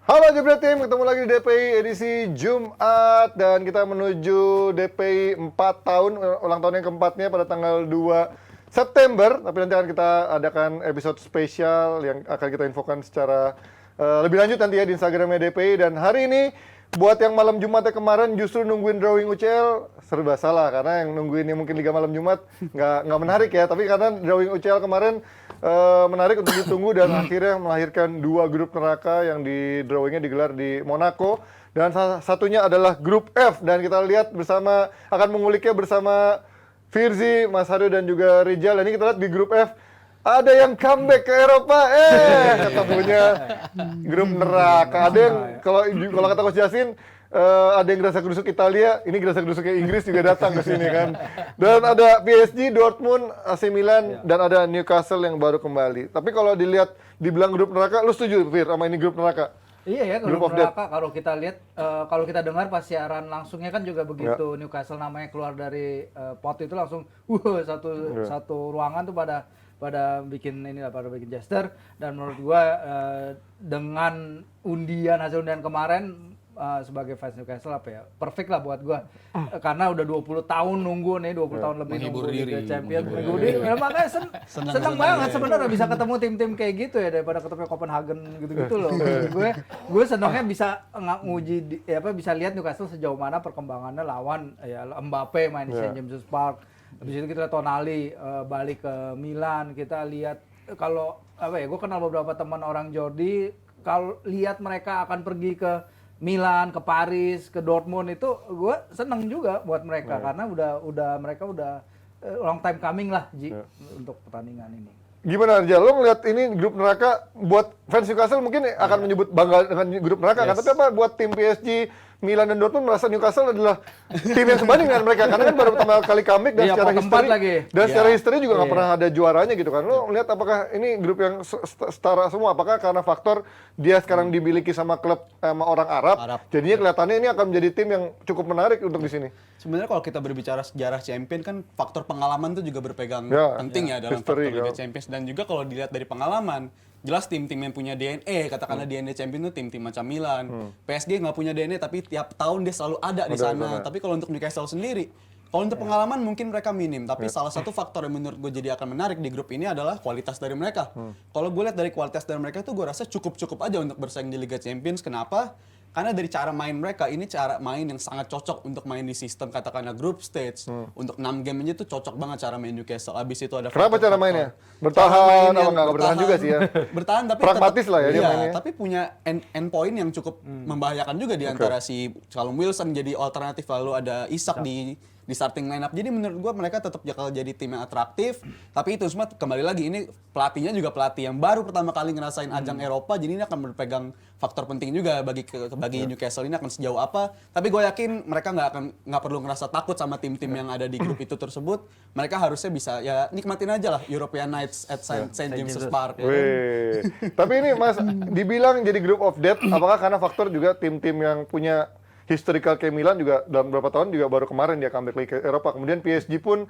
Halo Jebret Team, ketemu lagi di DPI edisi Jumat dan kita menuju DPI 4 tahun, ulang tahun yang keempatnya pada tanggal 2 September. Tapi nanti akan kita adakan episode spesial yang akan kita infokan secara lebih lanjut nanti ya di Instagramnya DPI. Dan hari ini buat yang malam Jumatnya kemarin justru nungguin drawing UCL serba salah, karena yang nungguinnya mungkin Liga Malam Jumat nggak menarik ya, tapi karena drawing UCL kemarin menarik untuk ditunggu dan akhirnya melahirkan dua grup neraka yang di drawingnya digelar di Monaco, dan satunya adalah grup F, dan kita lihat bersama, akan menguliknya bersama Firzi, Mas Hario dan juga Rizal. Dan ini kita lihat di grup F ada yang comeback ke Eropa, ketemunya grup neraka. Ada yang kalau kata Coach Jasin, ada yang gerasa-gerusuk Italia, ini gerasa-gerusuknya Inggris juga datang ke sini kan. Dan ada PSG, Dortmund, AC Milan, dan ada Newcastle yang baru kembali. Tapi kalau dilihat dibilang grup neraka, lu setuju Fir sama ini grup neraka? Iya ya, grup neraka kalau kita lihat, kalau kita dengar pas siaran langsungnya kan juga begitu Newcastle namanya keluar dari pot itu langsung satu ruangan tuh pada bikin gesture. Dan menurut gua dengan hasil undian kemarin, sebagai fans Newcastle perfect lah buat gua. Karena udah 20 tahun nunggu nih, 20 tahun lebih nunggu Liga Champions. Ya, makanya seneng banget sebenarnya bisa ketemu tim-tim kayak gitu ya, daripada ketemu Copenhagen gitu-gitu loh. Gue senangnya bisa nguji bisa lihat Newcastle sejauh mana perkembangannya lawan ya Mbappe main di St. James's Park. Habis itu kita lihat Tonali balik ke Milan. Kita lihat kalau gue kenal beberapa teman orang Jordi, kalau lihat mereka akan pergi ke Milan, ke Paris, ke Dortmund, itu gue seneng juga buat mereka karena mereka udah long time coming lah untuk pertandingan ini. Gimana Rizal, lo ngeliat ini grup neraka buat fans Newcastle mungkin akan menyebut bangga dengan grup neraka kan, tapi apa buat tim PSG, Milan dan Dortmund merasa Newcastle adalah tim yang sebanding dengan mereka karena kan baru pertama kali comeback dan secara history juga nggak pernah ada juaranya gitu kan. Lo ngeliat apakah ini grup yang setara semua? Apakah karena faktor dia sekarang dimiliki sama klub sama orang Arab. Jadinya kelihatannya ini akan menjadi tim yang cukup menarik untuk di sini. Sebenarnya kalau kita berbicara sejarah champion kan faktor pengalaman itu juga berpegang penting ya dalam faktor Liga Champions, dan juga kalau dilihat dari pengalaman jelas tim-tim yang punya DNA, katakanlah DNA champion itu tim-tim macam Milan, PSG nggak punya DNA tapi tiap tahun dia selalu ada di sana. Tapi kalau untuk Newcastle sendiri, kalau untuk pengalaman mungkin mereka minim, tapi salah satu faktor yang menurut gue jadi akan menarik di grup ini adalah kualitas dari mereka. Kalau gue lihat dari kualitas dari mereka itu gue rasa cukup-cukup aja untuk bersaing di Liga Champions. Kenapa? Karena dari cara main mereka, ini cara main yang sangat cocok untuk main di sistem katakanlah group stage. Untuk 6 game aja tuh cocok banget cara main Newcastle. Abis itu ada kenapa cara mainnya? Bertahan, nggak bertahan juga sih ya? Bertahan tapi pragmatis lah ya dia mainnya. Tapi punya end point yang cukup membahayakan juga di antara si Callum Wilson jadi alternatif, lalu ada Isak di starting lineup. Jadi menurut gua mereka tetap bakal jadi tim yang atraktif. Tapi itu semua kembali lagi, ini pelatihnya juga pelatih yang baru pertama kali ngerasain ajang Eropa. Jadi ini akan berpegang faktor penting juga bagi Newcastle ini akan sejauh apa. Tapi gue yakin mereka nggak perlu ngerasa takut sama tim-tim yang ada di grup itu tersebut. Mereka harusnya bisa ya nikmatin aja lah European Nights at St. James's Park. Tapi ini Mas dibilang jadi group of death, apakah karena faktor juga tim-tim yang punya historical kayak Milan juga dalam beberapa tahun juga baru kemarin dia comeback lagi ke Eropa. Kemudian PSG pun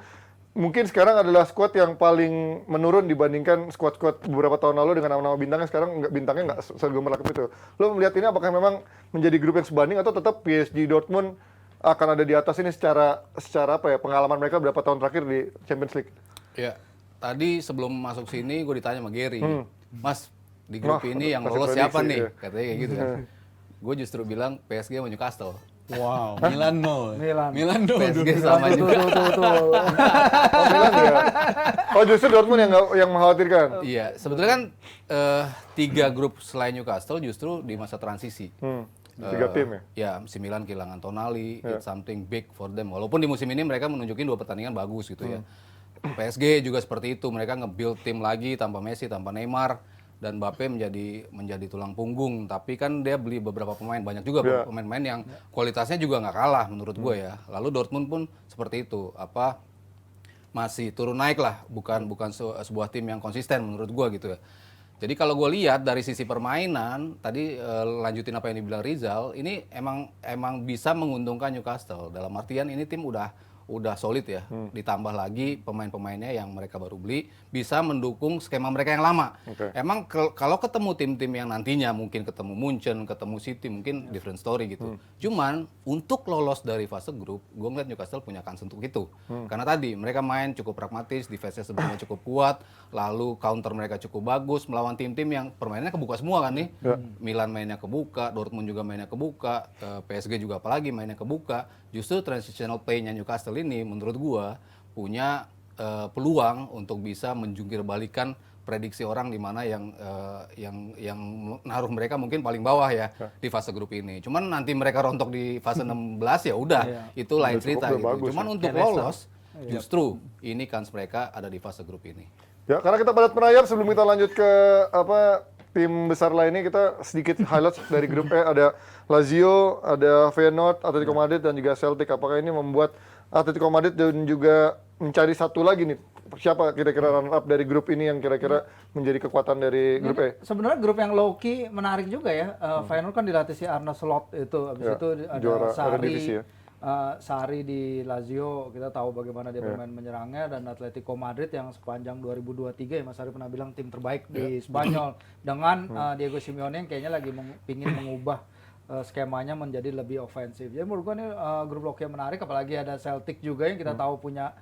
mungkin sekarang adalah squad yang paling menurun dibandingkan squad-squad beberapa tahun lalu dengan nama-nama bintangnya. Sekarang bintangnya nggak segemerlap itu. Lo melihat ini apakah memang menjadi grup yang sebanding atau tetap PSG Dortmund akan ada di atas ini secara pengalaman mereka berapa tahun terakhir di Champions League? Ya, tadi sebelum masuk sini gue ditanya sama Gary, Mas di grup ini yang lolos siapa nih? Katanya kayak gitu kan. Gue justru bilang PSG sama Newcastle. Wow, Milan no. PSG sama juga. Oh justru Dortmund yang mengkhawatirkan. Iya, sebetulnya kan 3 grup selain Newcastle justru di masa transisi. 3 tim ya? Ya, si Milan kehilangan Tonali, it's something big for them. Walaupun di musim ini mereka menunjukin 2 pertandingan bagus gitu ya. PSG juga seperti itu, mereka nge-build tim lagi tanpa Messi, tanpa Neymar. Dan Mbappe menjadi tulang punggung, tapi kan dia beli beberapa pemain, banyak juga pemain-pemain yang kualitasnya juga nggak kalah menurut gue ya. Lalu Dortmund pun seperti itu, masih turun naik lah, bukan sebuah tim yang konsisten menurut gue gitu ya. Jadi kalau gue lihat dari sisi permainan, tadi lanjutin apa yang dibilang Rizal, ini emang bisa menguntungkan Newcastle. Dalam artian ini tim udah udah solid ya. Ditambah lagi pemain-pemainnya yang mereka baru beli bisa mendukung skema mereka yang lama. Emang kalau ketemu tim-tim yang nantinya mungkin ketemu Munchen, ketemu City mungkin different story gitu. Cuman untuk lolos dari fase grup, gue ngeliat Newcastle punya kans untuk itu. Karena tadi mereka main cukup pragmatis, defense-nya sebenarnya cukup kuat, lalu counter mereka cukup bagus melawan tim-tim yang permainannya kebuka semua kan nih. Milan mainnya kebuka, Dortmund juga mainnya kebuka, PSG juga apalagi mainnya kebuka. Justru transitional play-nya Newcastle ini menurut gua punya peluang untuk bisa menjungkir balikan prediksi orang di mana yang naruh mereka mungkin paling bawah ya di fase grup ini. Cuman nanti mereka rontok di fase 16 ya udah itu lain cerita gitu. Cuman untuk lolos justru ini kans mereka ada di fase grup ini. Ya, karena kita padat merayap sebelum kita lanjut ke tim besar lainnya, kita sedikit highlight dari grup E. Ada Lazio, ada Feyenoord, Atletico Madrid, dan juga Celtic. Apakah ini membuat Atletico Madrid dan juga mencari satu lagi nih, siapa kira-kira runner up dari grup ini yang kira-kira menjadi kekuatan dari grup E? Sebenarnya grup yang low key menarik juga ya. Feyenoord kan dilatih si Arne Slot itu, habis itu ada juara Sarri, divisi ya. Sarri di Lazio, kita tahu bagaimana dia bermain menyerangnya, dan Atletico Madrid yang sepanjang 2023 ya Mas Sarri pernah bilang tim terbaik di Spanyol dengan Diego Simeone yang kayaknya lagi pingin mengubah skemanya menjadi lebih ofensif. Jadi menurut gua ini grup low key yang menarik, apalagi ada Celtic juga yang kita tahu punya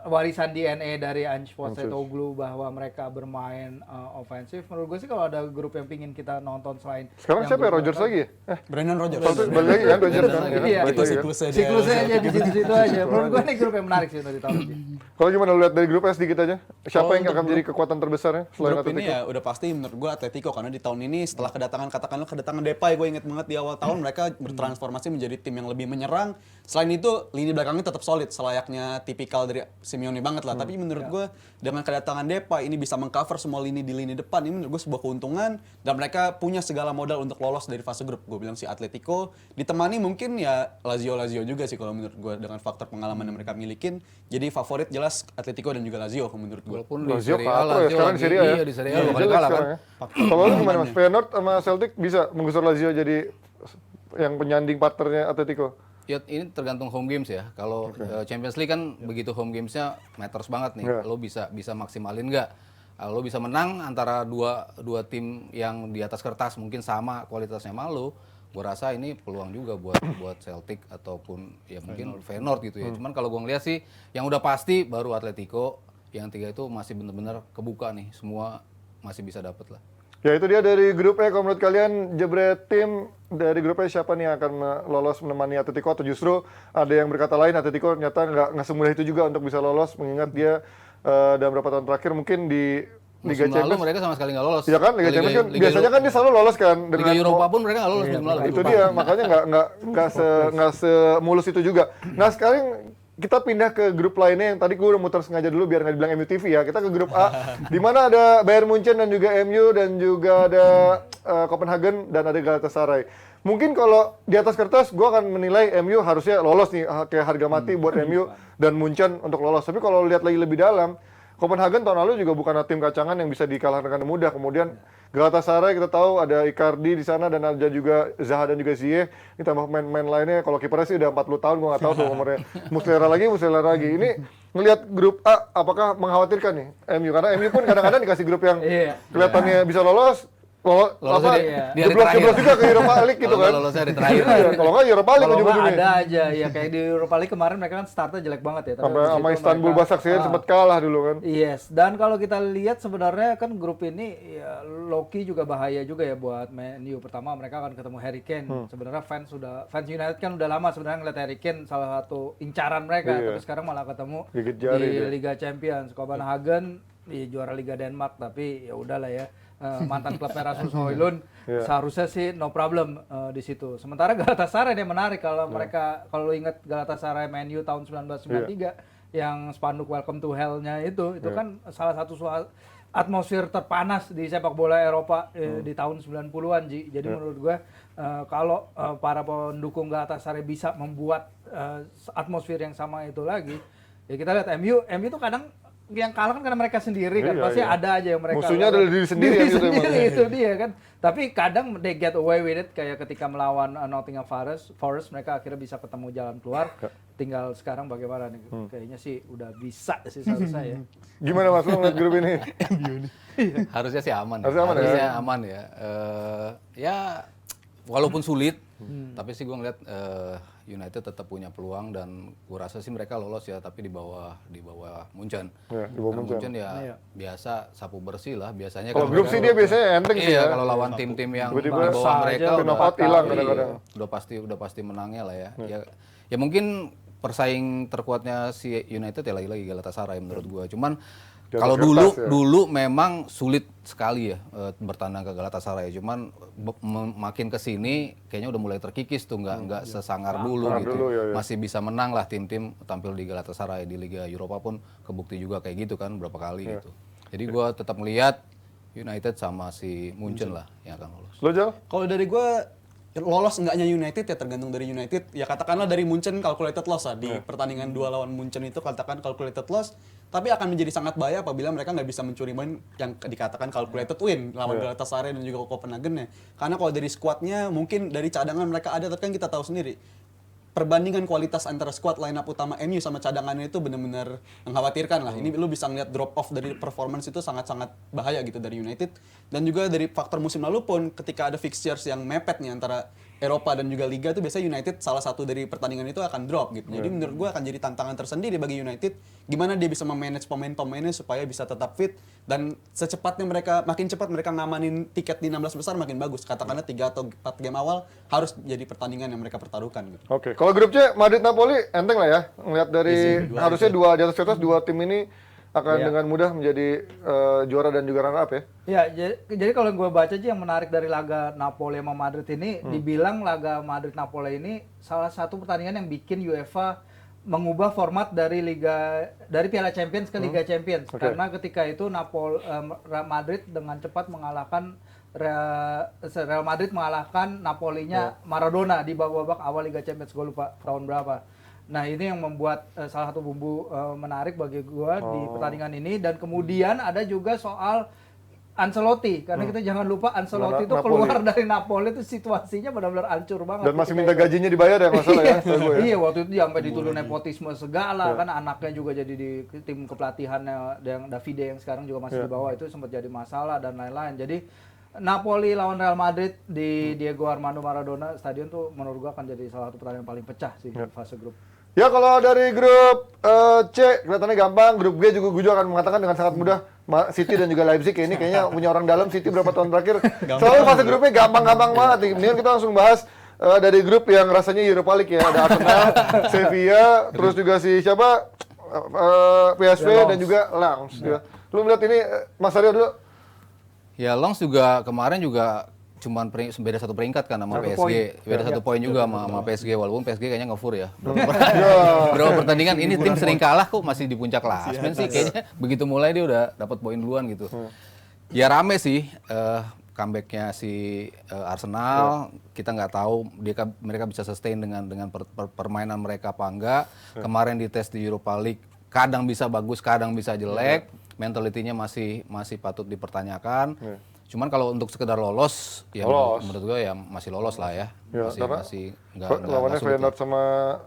warisan DNA dari Ange Postecoglou bahwa mereka bermain ofensif. Menurut gue sih kalau ada grup yang pingin kita nonton selain sekarang siapa ya? Rodgers lagi ya? Brendan Rodgers. Balik lagi kan Rodgers kan? Iya. Itu siklusnya dia. Siklusnya aja di situ aja. Menurut gue ini grup yang menarik sih untuk ditahun ini. Kalau gimana lu lihat dari grup E sedikit aja? Siapa yang akan menjadi kekuatan terbesarnya selain Grup Atletico? ini ya udah pasti menurut gue Atletico, karena di tahun ini setelah katakanlah kedatangan Depay, gue inget banget di awal tahun mereka bertransformasi menjadi tim yang lebih menyerang. Selain itu lini belakangnya tetap solid selayaknya tipikal dari Simeone banget lah. Tapi menurut gue dengan kedatangan Depay ini bisa mengcover semua lini di lini depan. Ini menurut gue sebuah keuntungan, dan mereka punya segala modal untuk lolos dari fase grup. Gue bilang si Atletico ditemani mungkin ya Lazio juga sih kalau menurut gue dengan faktor pengalaman yang mereka milikin. Jadi favorit jelas Atletico dan juga Lazio menurut gue. Walaupun di Lazio Serie A, kalah ya, sekarang di Serie A ya. Iya, di Serie A dua kali Jelek kalah kan. sekarang ya. Kalau lu gimana Mas? Feyenoord sama Celtic bisa menggusur Lazio jadi yang penyanding partnernya Atletico? Ya ini tergantung home games ya. Kalau Champions League kan begitu home gamesnya matters banget nih. Lo bisa maksimalin nggak? Lo bisa menang antara dua tim yang di atas kertas mungkin sama kualitasnya sama lo. Gue rasa ini peluang juga buat Celtic ataupun ya mungkin Feyenoord gitu ya. Cuman kalau gue ngeliat sih yang udah pasti baru Atletico, yang tiga itu masih bener-bener kebuka nih. Semua masih bisa dapet lah. Ya itu dia dari grup E. Kalau menurut kalian jebret tim dari grup E siapa nih yang akan lolos menemani Atletico, atau justru ada yang berkata lain Atletico ternyata nggak semudah itu juga untuk bisa lolos, mengingat dia dalam beberapa tahun terakhir mungkin di Liga Musim lalu Champions mereka sama sekali nggak lolos. Iya kan, Liga Champions kan biasanya kan dia selalu lolos kan. Liga Eropa pun mereka nggak lolos musim lalu. Itu dia, makanya nggak semulus itu juga. Nah sekarang kita pindah ke grup lainnya yang tadi gue udah muter sengaja dulu biar nggak dibilang MU TV ya. Kita ke grup A, di mana ada Bayern Munchen dan juga MU dan juga ada Copenhagen dan ada Galatasaray. Mungkin kalau di atas kertas gue akan menilai MU harusnya lolos nih, kayak harga mati buat MU dan Munchen untuk lolos. Tapi kalau lihat lagi lebih dalam, Copenhagen tahun lalu juga bukan tim kacangan yang bisa dikalahkan dengan mudah. Kemudian Galatasaray kita tahu ada Icardi di sana dan ada juga Zaha dan juga Ziyech. Ditambah pemain-pemain lainnya. Kalau kipernya sih udah 40 tahun, gue nggak tahu tuh umurnya. Muslera lagi. Ini ngelihat grup A, apakah mengkhawatirkan nih MU? Karena MU pun kadang-kadang dikasih grup yang kelihatannya bisa lolos di hari terakhir. Jeblos juga ke Europa League gitu kan. Lolosnya hari terakhir. Kalau nggak Europa League Kalau ujung-ujungnya. nggak ada aja, ya kayak di Europa League kemarin mereka kan startnya jelek banget ya. Sampai sama Istanbul Basaksehir sempat kalah dulu kan. Yes, dan kalau kita lihat sebenarnya kan grup ini ya, Loki juga bahaya juga ya buat Man U. Pertama mereka akan ketemu Harry Kane. Sebenarnya fans United kan udah lama sebenarnya ngeliat Harry Kane salah satu incaran mereka, tapi sekarang malah ketemu di Liga Champions. Copenhagen di juara Liga Denmark, tapi ya udahlah ya. Mantan klub Rasmus Højlund seharusnya sih no problem di situ. Sementara Galatasaray dia menarik kalau mereka, kalau ingat Galatasaray Man U tahun 1993 yang spanduk Welcome to Hell-nya itu kan salah satu atmosfer terpanas di sepak bola Eropa di tahun 90-an Ji. Jadi menurut gue kalau para pendukung Galatasaray bisa membuat atmosfer yang sama itu lagi, ya kita lihat MU itu kadang yang kalah kan karena mereka sendiri kan. Iya, Pasti iya. ada aja yang mereka Musuhnya lawan. adalah diri sendiri yang gitu emang. Itu dia kan. Tapi kadang they get away with it, kayak ketika melawan Nottingham Forest mereka akhirnya bisa ketemu jalan keluar. Tinggal sekarang bagaimana nih? Kayaknya sih udah bisa sih seharusnya ya. Gimana Mas lo ngeliat grup ini? Harusnya sih aman. Harusnya aman ya? Harusnya aman ya. Ya walaupun sulit, tapi sih gue ngeliat United tetap punya peluang dan gue rasa sih mereka lolos ya, tapi di bawah Munchen. Ya, di bawah Karena Munchen. Munchen ya biasa sapu bersih lah biasanya. Kalau kan grup mereka- sih dia biasanya enteng sih Iya, ya. kalau lawan tim-tim yang di Tiba-tiba bawah saja mereka udah knockout hilang kadang-kadang. udah pasti menangnya lah ya. Ya mungkin persaing terkuatnya si United ya lagi-lagi Galatasaray menurut gua. Cuman Di atas kalau kertas ya. dulu memang sulit sekali ya bertandang ke Galatasaray. Cuman makin ke sini kayaknya udah mulai terkikis tuh, nggak sesangar dulu gitu. dulu, ya. Masih bisa menang lah tim-tim tampil di Galatasaray, di Liga Eropa pun kebukti juga kayak gitu kan berapa kali gitu. Jadi gua tetap melihat United sama si Munchen lah yang akan lolos. Lo Jal? Kalau dari gue lolos enggaknya United ya tergantung dari United. Ya katakanlah dari Munchen calculated loss lah di pertandingan 2 lawan Munchen itu katakan calculated loss, tapi akan menjadi sangat bahaya apabila mereka nggak bisa mencuri poin yang dikatakan calculated win lawan Galatasaray dan juga Copenhagen ya. Karena kalau dari skuadnya mungkin dari cadangan mereka ada, tapi kan kita tahu sendiri perbandingan kualitas antara squad line up utama MU sama cadangannya itu benar-benar mengkhawatirkan lah. Ini lu bisa ngeliat drop off dari performance itu sangat-sangat bahaya gitu dari United. Dan juga dari faktor musim lalu pun ketika ada fixtures yang mepet nih antara Eropa dan juga Liga itu biasanya United salah satu dari pertandingan itu akan drop gitu. Jadi menurut gua akan jadi tantangan tersendiri bagi United gimana dia bisa memanage pemain-pemainnya supaya bisa tetap fit dan secepatnya mereka makin cepat mereka ngamanin tiket di 16 besar makin bagus. Katakanlah 3 atau 4 game awal harus jadi pertandingan yang mereka pertaruhkan gitu. Oke, kalau grup C Madrid Napoli enteng lah ya. Ngeliat dari harusnya dua di atas kertas dua tim ini akan dengan mudah menjadi juara dan juga runner up ya. Ya, jadi kalau gue baca aja yang menarik dari laga Napoli sama Madrid ini, dibilang laga Madrid-Napoli ini salah satu pertandingan yang bikin UEFA mengubah format dari Piala Champions ke Liga Champions. Karena ketika itu Madrid dengan cepat mengalahkan Real Madrid mengalahkan Napolinya Maradona di babak awal Liga Champions, gue lupa tahun berapa. Nah ini yang membuat salah satu bumbu menarik bagi gua di pertandingan ini. Dan kemudian ada juga soal Ancelotti, karena kita jangan lupa Ancelotti itu keluar dari Napoli itu situasinya benar-benar hancur banget. Dan masih minta gajinya dibayar ya masalah ya. Iya, waktu itu sampai dituduh nepotisme segala kan, anaknya juga jadi di tim kepelatihannya yang Davide yang sekarang juga masih di bawah itu sempat jadi masalah dan lain-lain. Jadi Napoli lawan Real Madrid di Diego Armando Maradona Stadion tuh menurut gua akan jadi salah satu pertandingan paling pecah sih di fase grup. Ya kalau dari grup C kelihatannya gampang, grup G juga gue juga akan mengatakan dengan sangat mudah City dan juga Leipzig ini kayaknya punya orang dalam City berapa tahun terakhir. Soalnya fase grupnya gampang-gampang banget nih. Mendingan kita langsung bahas dari grup yang rasanya Europa League ya. Ada Arsenal, Sevilla, terus juga si siapa PSV dan juga Lens. Ya. Lu melihat ini Mas Aryo dulu? Ya Lens juga kemarin juga cuman beda satu peringkat kan sama PSG. Beda satu poin juga sama PSG, walaupun PSG kayaknya ngefur ya. Berapa pertandingan ini tim sering kalah kok masih di puncak klasmen sih kayaknya. Begitu mulai dia udah dapat poin duluan gitu. Ya rame sih comeback-nya si Arsenal. Kita nggak tahu mereka bisa sustain dengan permainan mereka apa enggak. Kemarin di tes di Europa League kadang bisa bagus, kadang bisa jelek. Mentalitinya masih patut dipertanyakan. Cuman kalau untuk sekedar lolos, ya menurut gue ya masih lolos lah ya. Masih nggak lawannya sulit Feyenoord sama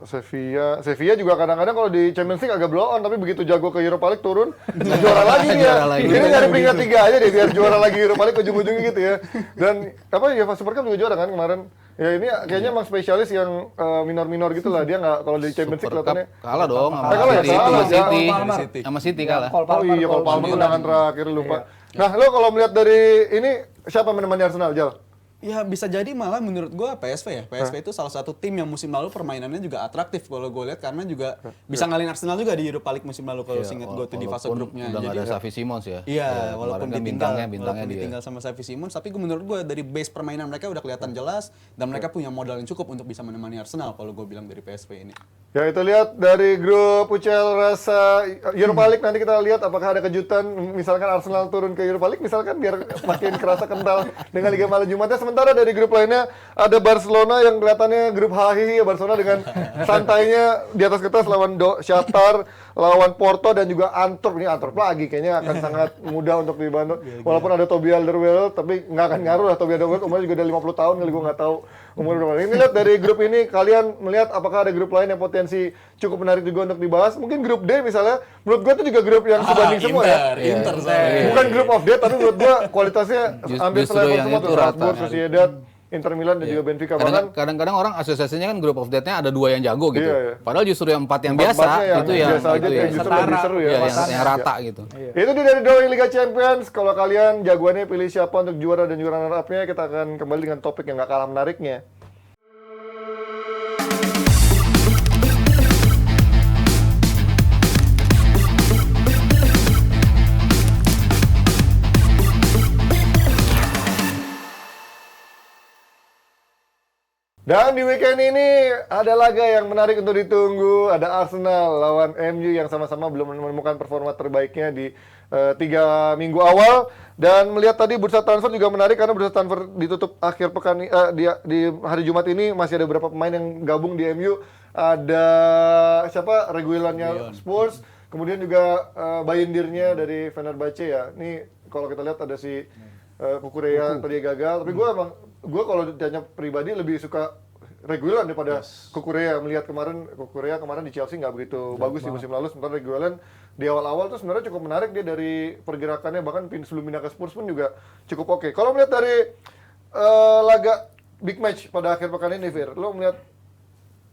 Sevilla. Sevilla juga kadang-kadang kalau di Champions League agak blow on, tapi begitu jago ke Europa League turun, juara lagi dia. Ini nyari peringkat 3 aja deh biar juara lagi Europa League ujung-ujungnya gitu ya. Dan apa ya Super Cup juga juara kan kemarin. Ya ini kayaknya emang spesialis yang minor-minor gitu lah. Dia nggak kalau di Champions League kelihatannya kalah dong sama kalah ya? City, Kalah, sama City kalah. Oh iya, Cole Palmer tendangan terakhir lupa. Nah, lo kalau melihat dari ini siapa menemani Arsenal, Jal? Ya bisa jadi malah menurut gua PSV ya. PSV itu salah satu tim yang musim lalu permainannya juga atraktif kalau gue lihat karena juga bisa ngalahin Arsenal juga di Europa League musim lalu kalau ingat gue tuh di fase grupnya. Udah nggak ada Xavi Simons ya. Iya, walaupun kan ditinggal bintangnya dia. ditinggal sama Xavi Simons, tapi menurut gue dari base permainan mereka udah kelihatan jelas dan mereka punya modal yang cukup untuk bisa menemani Arsenal kalau gue bilang dari PSV ini. Ya itu lihat dari grup UCL rasa Europa League, nanti kita lihat apakah ada kejutan misalkan Arsenal turun ke Europa League misalkan biar makin kerasa kental dengan Liga Malam Jumatnya. Sementara dari grup lainnya ada Barcelona yang kelihatannya grup hahihi ya, Barcelona dengan santainya di atas kertas lawan Shakhtar, lawan Porto dan juga Antwerp. Ini Antwerp lagi kayaknya akan sangat mudah untuk dibantu. Walaupun ada Toby Alderweireld tapi nggak akan ngaruh lah, Toby Alderweireld umurnya juga udah 50 tahun kali, gue nggak tahu umur berapa. Ini lihat dari grup ini, kalian melihat apakah ada grup lain yang potensi cukup menarik juga untuk dibahas? Mungkin grup D misalnya, menurut gue itu juga grup yang sebanding semua ya. Inter, Bukan grup of death, tapi menurut gue kualitasnya hampir Justru selevel yang semua itu tuh. rata. Salzburg, Sociedad, Inter Milan dan juga Benfica. Bahkan Kadang-kadang orang asosiasinya kan group of death-nya ada 2 yang jago gitu. Iya, iya. Padahal justru yang 4 yang biasa Empatnya itu yang biasa aja, yang justru lebih seru ya. Iya, Makanya. yang rata gitu. Itu dia dari drawing Liga Champions. Kalau kalian jagoannya pilih siapa untuk juara dan juga runner up-nya, kita akan kembali dengan topik yang gak kalah menariknya. Dan di weekend ini ada laga yang menarik untuk ditunggu. Ada Arsenal lawan MU yang sama-sama belum menemukan performa terbaiknya di 3 minggu awal. Dan melihat tadi bursa transfer juga menarik karena bursa transfer ditutup akhir pekan di hari Jumat ini. Masih ada beberapa pemain yang gabung di MU. Ada siapa? Reguilannya Spurs. Kemudian juga Bayindirnya dari Fenerbahce ya. Ini kalau kita lihat ada si Kukureya tadi gagal. Tapi gue kalau ditanya pribadi lebih suka Reguilon daripada Kukureya. Melihat Kukureya kemarin di Chelsea nggak begitu bagus di musim lalu. Sementara Reguilon di awal-awal tuh sebenarnya cukup menarik dia dari pergerakannya, bahkan sebelum pindah ke Spurs pun juga cukup oke. Kalau melihat dari laga big match pada akhir pekan ini, Fir, lo melihat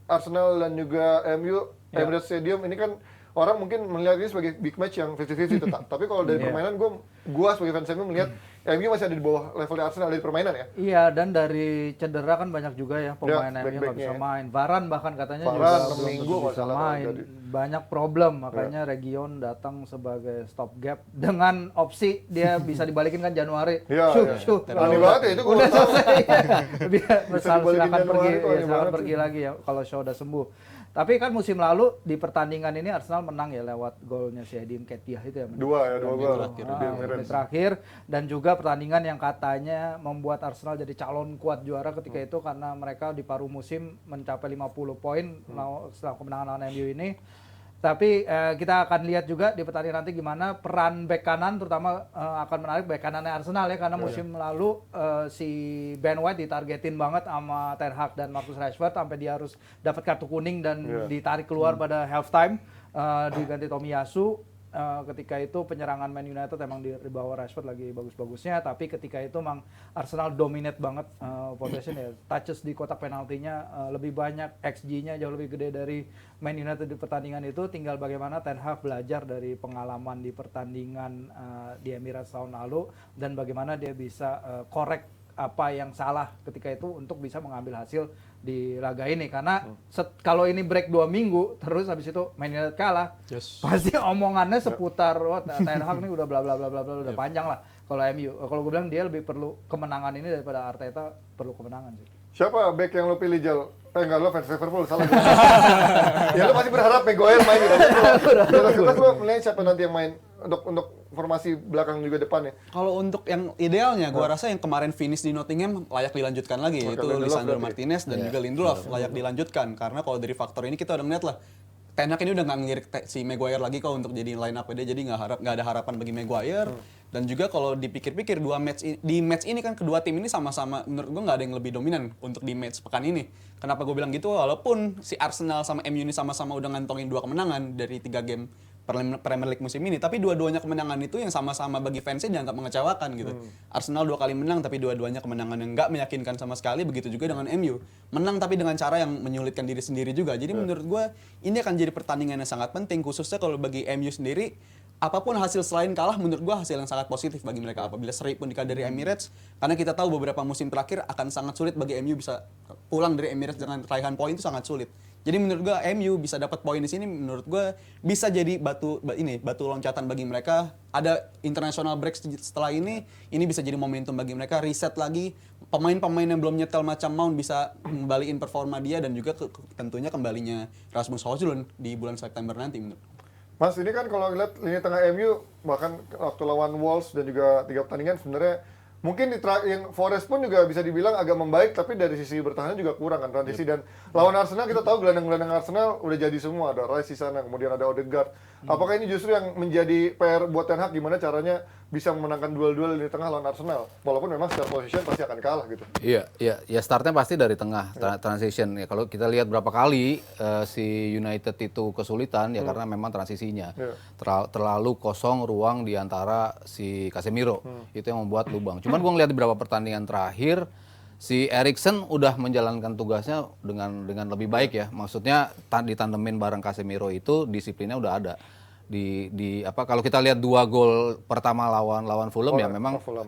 Arsenal dan juga MU Emirates Stadium ini kan orang mungkin melihat ini sebagai big match yang 50-50 tetap. Tapi kalau dari permainan gue sebagai fans MU melihat MU masih ada di bawah level Arsenal dari permainan ya. Iya, dan dari cedera kan banyak juga ya pemain MU nggak bisa main. Varane bahkan katanya juga belum minggu bisa main. Banyak problem, makanya Region datang sebagai stopgap dengan opsi dia bisa dibalikin kan Januari. Iya. Aneh banget ya itu gue Udah selesai. Biar dibalikin silakan Januari pergi, tuh, aneh silakan banget pergi lagi ya kalau Shaw udah sembuh. Tapi kan musim lalu di pertandingan ini Arsenal menang ya lewat golnya si Eddie Nketiah itu ya. 2 gol Menit terakhir, dan juga pertandingan yang katanya membuat Arsenal jadi calon kuat juara ketika itu karena mereka di paruh musim mencapai 50 poin setelah kemenangan lawan MU ini. Tapi kita akan lihat juga di pertandingan nanti gimana peran bek kanan, terutama akan menarik bek kanannya Arsenal ya, karena musim lalu si Ben White ditargetin banget sama Ten Hag dan Marcus Rashford sampai dia harus dapat kartu kuning dan ditarik keluar pada halftime, diganti Tomiyasu. Ketika itu penyerangan Man United emang di bawah Rashford lagi bagus-bagusnya, tapi ketika itu emang Arsenal dominate banget possession ya, touches di kotak penaltinya lebih banyak, XG-nya jauh lebih gede dari Man United di pertandingan itu. Tinggal bagaimana Ten Hag belajar dari pengalaman di pertandingan di Emirates tahun lalu dan bagaimana dia bisa correct apa yang salah ketika itu untuk bisa mengambil hasil di laga ini. Karena kalau ini break 2 minggu terus habis itu Man United kalah, pasti omongannya seputar Ten Hag nih udah bla bla bla bla udah panjang lah. Kalau MU, kalau gue bilang dia lebih perlu kemenangan ini daripada Arteta perlu kemenangan sih. Siapa back yang lo pilih, Jal? Enggak, lo fans Liverpool, salah. Ya lo pasti berharap Maguire main gitu. Terus lo melihat siapa nanti yang main untuk formasi belakang juga depannya? Kalau untuk yang idealnya, gua rasa yang kemarin finish di Nottingham layak dilanjutkan lagi, yaitu Lisandro Martinez dan juga Lindelof layak dilanjutkan. Karena kalau dari faktor ini kita udah ngeliat lah, Ten Hag ini udah nggak ngirik si Maguire lagi kok untuk jadi line up dia, jadi nggak ada harapan bagi Maguire. Dan juga kalau dipikir-pikir di match ini kan kedua tim ini sama-sama menurut gue nggak ada yang lebih dominan untuk di match pekan ini. Kenapa gue bilang gitu? Walaupun si Arsenal sama MU ini sama-sama udah ngantongin 2 kemenangan dari 3 game Premier League musim ini, tapi dua-duanya kemenangan itu yang sama-sama bagi fansnya dianggap mengecewakan gitu. Arsenal 2 kali menang tapi dua-duanya kemenangan yang nggak meyakinkan sama sekali. Begitu juga dengan MU, menang tapi dengan cara yang menyulitkan diri sendiri juga. Jadi menurut gue ini akan jadi pertandingan yang sangat penting, khususnya kalau bagi MU sendiri. Apapun hasil selain kalah, menurut gue hasil yang sangat positif bagi mereka. Apabila seri pun dari Emirates, karena kita tahu beberapa musim terakhir akan sangat sulit bagi MU bisa pulang dari Emirates dengan raihan poin itu sangat sulit. Jadi menurut gue MU bisa dapat poin di sini, menurut gue bisa jadi batu loncatan bagi mereka. Ada international break setelah ini bisa jadi momentum bagi mereka, reset lagi. Pemain-pemain yang belum nyetel macam Mount bisa kembaliin performa dia, dan juga tentunya kembalinya Rasmus Højlund di bulan September nanti menurut. Mas, ini kan kalau lihat lini tengah MU, bahkan waktu lawan Wolves dan juga 3 pertandingan sebenarnya mungkin yang Forest pun juga bisa dibilang agak membaik, tapi dari sisi bertahannya juga kurang kan transisi. Dan lawan Arsenal kita tahu gelandang-gelandang Arsenal udah jadi semua, ada Rice di sana, kemudian ada Odegaard. Apakah ini justru yang menjadi PR buat Ten Hag, gimana caranya bisa memenangkan duel-duel di tengah lawan Arsenal, walaupun memang secara position pasti akan kalah gitu. Iya, startnya pasti dari tengah transition ya. Kalau kita lihat berapa kali si United itu kesulitan ya karena memang transisinya terlalu kosong ruang di antara si Casemiro, itu yang membuat lubang. Cuman gue ngeliat di beberapa pertandingan terakhir si Eriksen udah menjalankan tugasnya dengan lebih baik ya. Maksudnya ditandemin bareng Casemiro itu disiplinnya udah ada. Kalau kita lihat 2 gol pertama lawan Fulham ya memang Fulham,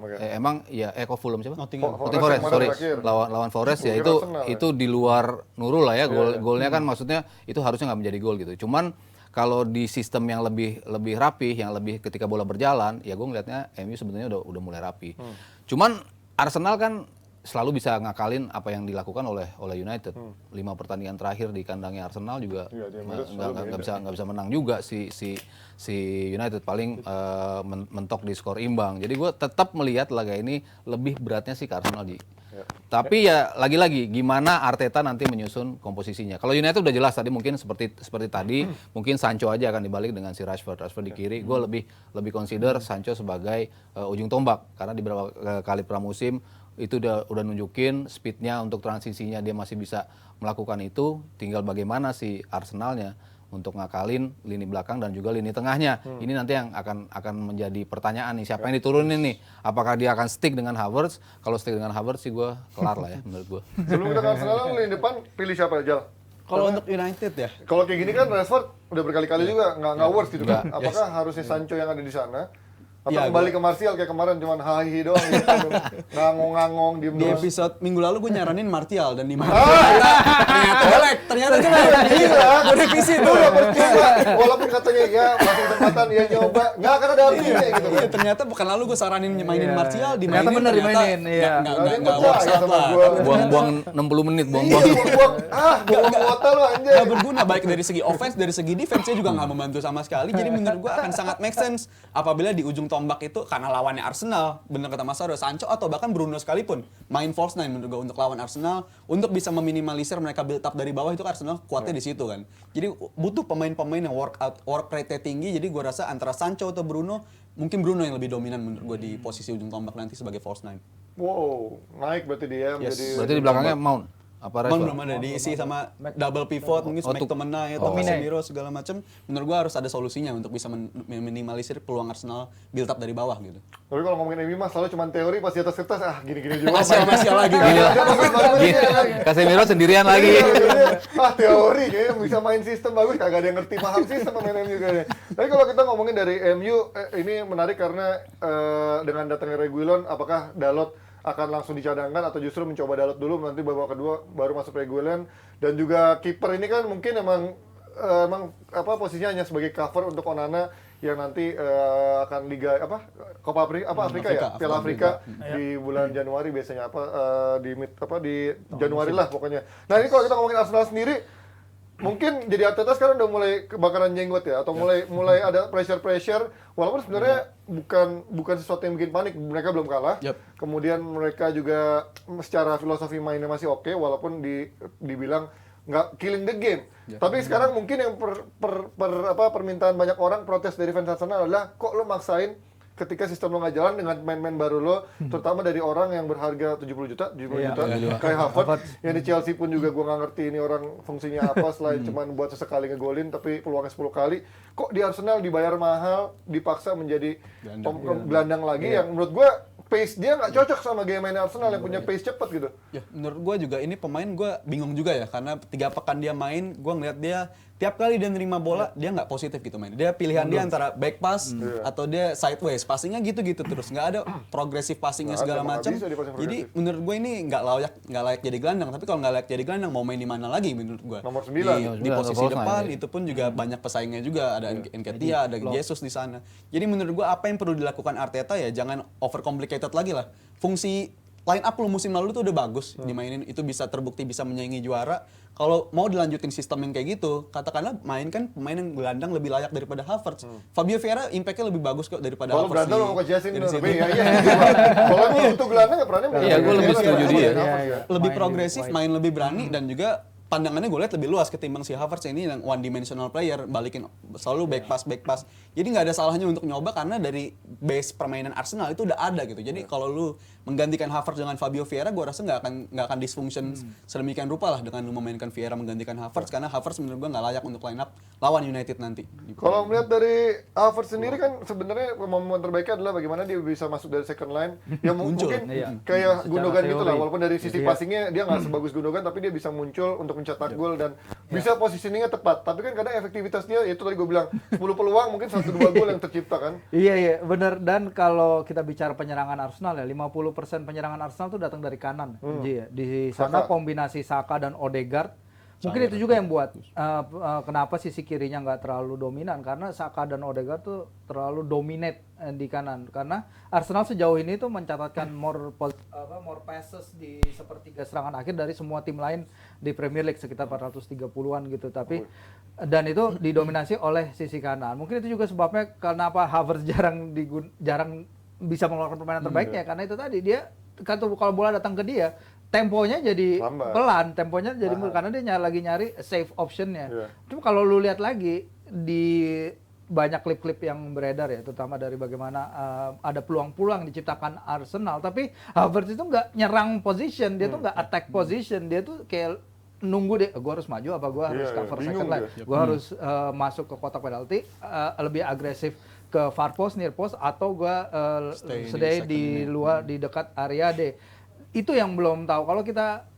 Fulham siapa? Nottingham Forest, sorry. Lawan Forest ya itu di luar Nurul lah ya, golnya kan maksudnya itu harusnya nggak menjadi gol gitu. Cuman kalau di sistem yang lebih rapi, yang lebih ketika bola berjalan, ya gue ngelihatnya MU sebetulnya udah mulai rapi. Cuman Arsenal kan selalu bisa ngakalin apa yang dilakukan oleh United. 5 pertandingan terakhir di kandangnya Arsenal juga nggak bisa menang juga si United, paling mentok di skor imbang. Jadi gue tetap melihat laga ini lebih beratnya sih ke Arsenal, Ji. Tapi ya lagi-lagi gimana Arteta nanti menyusun komposisinya. Kalau United udah jelas tadi mungkin seperti tadi mungkin Sancho aja akan dibalik dengan si Rashford di kiri. Gue lebih consider Sancho sebagai ujung tombak karena di beberapa kali pramusim itu udah nunjukin speednya untuk transisinya, dia masih bisa melakukan itu. Tinggal bagaimana si Arsenalnya untuk ngakalin lini belakang dan juga lini tengahnya. Ini nanti yang akan menjadi pertanyaan nih, siapa yang diturunin nih? Apakah dia akan stick dengan Havertz? Kalau stick dengan Havertz sih gue kelar lah ya menurut gue. Sebelum kita ke Arsenal, lini depan pilih siapa aja? Kalau untuk United ya, Kalau kayak gini kan Rashford udah berkali-kali juga nggak works gitu kan. Apakah harusnya Sancho yang ada di sana? Atau kembali ke Martial kayak kemarin cuman hahi doang gitu, ngangong-ngangong diem di doang. episode minggu lalu gue nyaranin Martial dan di mana ternyata Gila, gue revisi tuh. udah percuma. Walaupun katanya ya masih kesempatan ya nyoba, nggak akan ada artinya gitu kan. Iya, ternyata bukan lalu gue saranin mainin Martial, dimainin Ternyata bener dimainin, iya. nggak works out lah. Buang-buang 60 menit, buang-buang. Buang kuota lu anjay. Nggak berguna, baik dari segi offense, dari segi defense-nya juga nggak membantu sama sekali. Jadi menurut gue akan sangat make sense apabila di ujung tombak itu, karena lawannya Arsenal, bener kata Mas Aro, Sancho atau bahkan Bruno sekalipun main false nine menurut gue untuk lawan Arsenal, untuk bisa meminimalisir mereka build up dari bawah. Itu Arsenal kuatnya di situ kan. Jadi butuh pemain-pemain yang work rate-nya tinggi. Jadi gue rasa antara Sancho atau Bruno, mungkin Bruno yang lebih dominan menurut gue di posisi ujung tombak nanti sebagai false nine. Wow, naik berarti dia menjadi. Berarti di belakangnya Mount. Apa Belum ada diisi sama double pivot, mungkin McTominay atau Casemiro segala macam. Menurut gua harus ada solusinya untuk bisa meminimalisir peluang Arsenal build up dari bawah gitu. Tapi kalau ngomongin MU mah selalu cuma teori, pas di atas kertas gini-gini juga. Masih lagi. Casemiro sendirian lagi. Teori kayaknya bisa main sistem bagus, kagak ada yang ngerti paham sistem pemain MU kayaknya. Tapi kalau kita ngomongin dari MU, ini menarik karena dengan datangnya Reguilon, apakah Dalot akan langsung dicadangkan atau justru mencoba Dalot dulu, nanti babak kedua baru masuk Reguilon. Dan juga kiper ini kan mungkin emang posisinya hanya sebagai cover untuk Onana yang nanti akan Liga Copa Afrika ya, Piala Afrika di bulan Januari biasanya di Januari lah pokoknya. Nah, ini kalau kita ngomongin Arsenal sendiri, mungkin jadi Arteta sekarang udah mulai kebakaran jenggot ya, atau mulai ada pressure walaupun sebenarnya bukan sesuatu yang bikin panik. Mereka belum kalah. Kemudian mereka juga secara filosofi mainnya masih oke, walaupun dibilang nggak killing the game. Tapi sekarang mungkin yang permintaan banyak orang, protes dari fans Arsenal adalah, kok lo maksain ketika sistem lo nggak jalan dengan main-main baru lo, terutama dari orang yang berharga 70 juta, kayak Havertz, yang di Chelsea pun juga gue nggak ngerti ini orang fungsinya apa selain cuman buat sesekali ngegolin, tapi peluangnya 10 kali. Kok di Arsenal dibayar mahal, dipaksa menjadi gelandang lagi, yang menurut gue pace dia nggak cocok sama game main Arsenal yang punya pace cepat gitu. Ya, menurut gue juga ini pemain gue bingung juga ya, karena 3 pekan dia main, gue ngeliat dia tiap kali dia nerima bola dia nggak positif gitu main. Dia pilihan dia antara back pass atau dia sideways, passingnya gitu-gitu terus, nggak ada progresif passingnya segala macam. Jadi menurut gue ini nggak layak jadi gelandang. Tapi kalau nggak layak jadi gelandang mau main di mana lagi menurut gue? Nomor 9 di posisi depan itu pun juga banyak pesaingnya juga, ada Nketiah, ada Jesus di sana. Jadi menurut gue apa yang perlu dilakukan Arteta ya jangan overcomplicated lagi lah. Fungsi line up lo musim lalu tuh udah bagus dimainin, itu bisa terbukti bisa menyaingi juara. Kalau mau dilanjutin sistem yang kayak gitu, katakanlah mainkan pemain yang gelandang lebih layak daripada Havertz. Fabio Vieira impact-nya lebih bagus kok daripada Havertz. Kalau mau ke Jasin kalau butuh gelandang nggak pernah. Iya, gue lebih setuju dia. Lebih progresif, main lebih berani dan juga pandangannya gue lihat lebih luas ketimbang si Havertz ini yang one dimensional player, balikin selalu back pass. Jadi nggak ada salahnya untuk nyoba karena dari base permainan Arsenal itu udah ada gitu. Jadi kalau lu menggantikan Havertz dengan Fabio Vieira, gue rasa nggak akan dysfunction sedemikian rupa lah dengan lu memainkan Vieira menggantikan Havertz, karena Havertz menurut gue nggak layak untuk line up lawan United nanti. Kalau melihat dari Havertz sendiri kan sebenarnya momen terbaiknya adalah bagaimana dia bisa masuk dari second line yang mungkin kayak Gundogan gitu lah, walaupun dari sisi passingnya dia nggak sebagus Gundogan, tapi dia bisa muncul untuk mencetak gol dan bisa positioningnya tepat. Tapi kan kadang efektivitasnya itu tadi gue bilang 10 peluang mungkin 1-2 gol yang tercipta kan. Iya benar. Dan kalau kita bicara penyerangan Arsenal ya 50% penyerangan Arsenal itu datang dari kanan. Ji, ya. Di sana kombinasi Saka dan Odegaard. Mungkin itu juga yang buat kenapa sisi kirinya nggak terlalu dominan, karena Saka dan Odegaard tuh terlalu dominate di kanan. Karena Arsenal sejauh ini tuh mencatatkan more passes di sepertiga serangan akhir dari semua tim lain di Premier League, sekitar 430-an gitu. Tapi dan itu didominasi oleh sisi kanan. Mungkin itu juga sebabnya kenapa Havertz jarang bisa mengeluarkan permainan terbaiknya, karena itu tadi dia kan kalau bola datang ke dia temponya jadi pelan, temponya jadi karena dia lagi nyari safe optionnya. Cuma kalau lu lihat lagi di banyak klip-klip yang beredar ya, terutama dari bagaimana ada peluang-peluang diciptakan Arsenal, tapi Havertz itu nggak nyerang position, dia tuh nggak attack position, dia tuh kayak nunggu deh, gue harus maju apa gue harus cover second line, gue harus masuk ke kotak penalti, lebih agresif ke far post, near post, atau gue stay di luar di dekat area D. Itu yang belum tahu. Kalau kita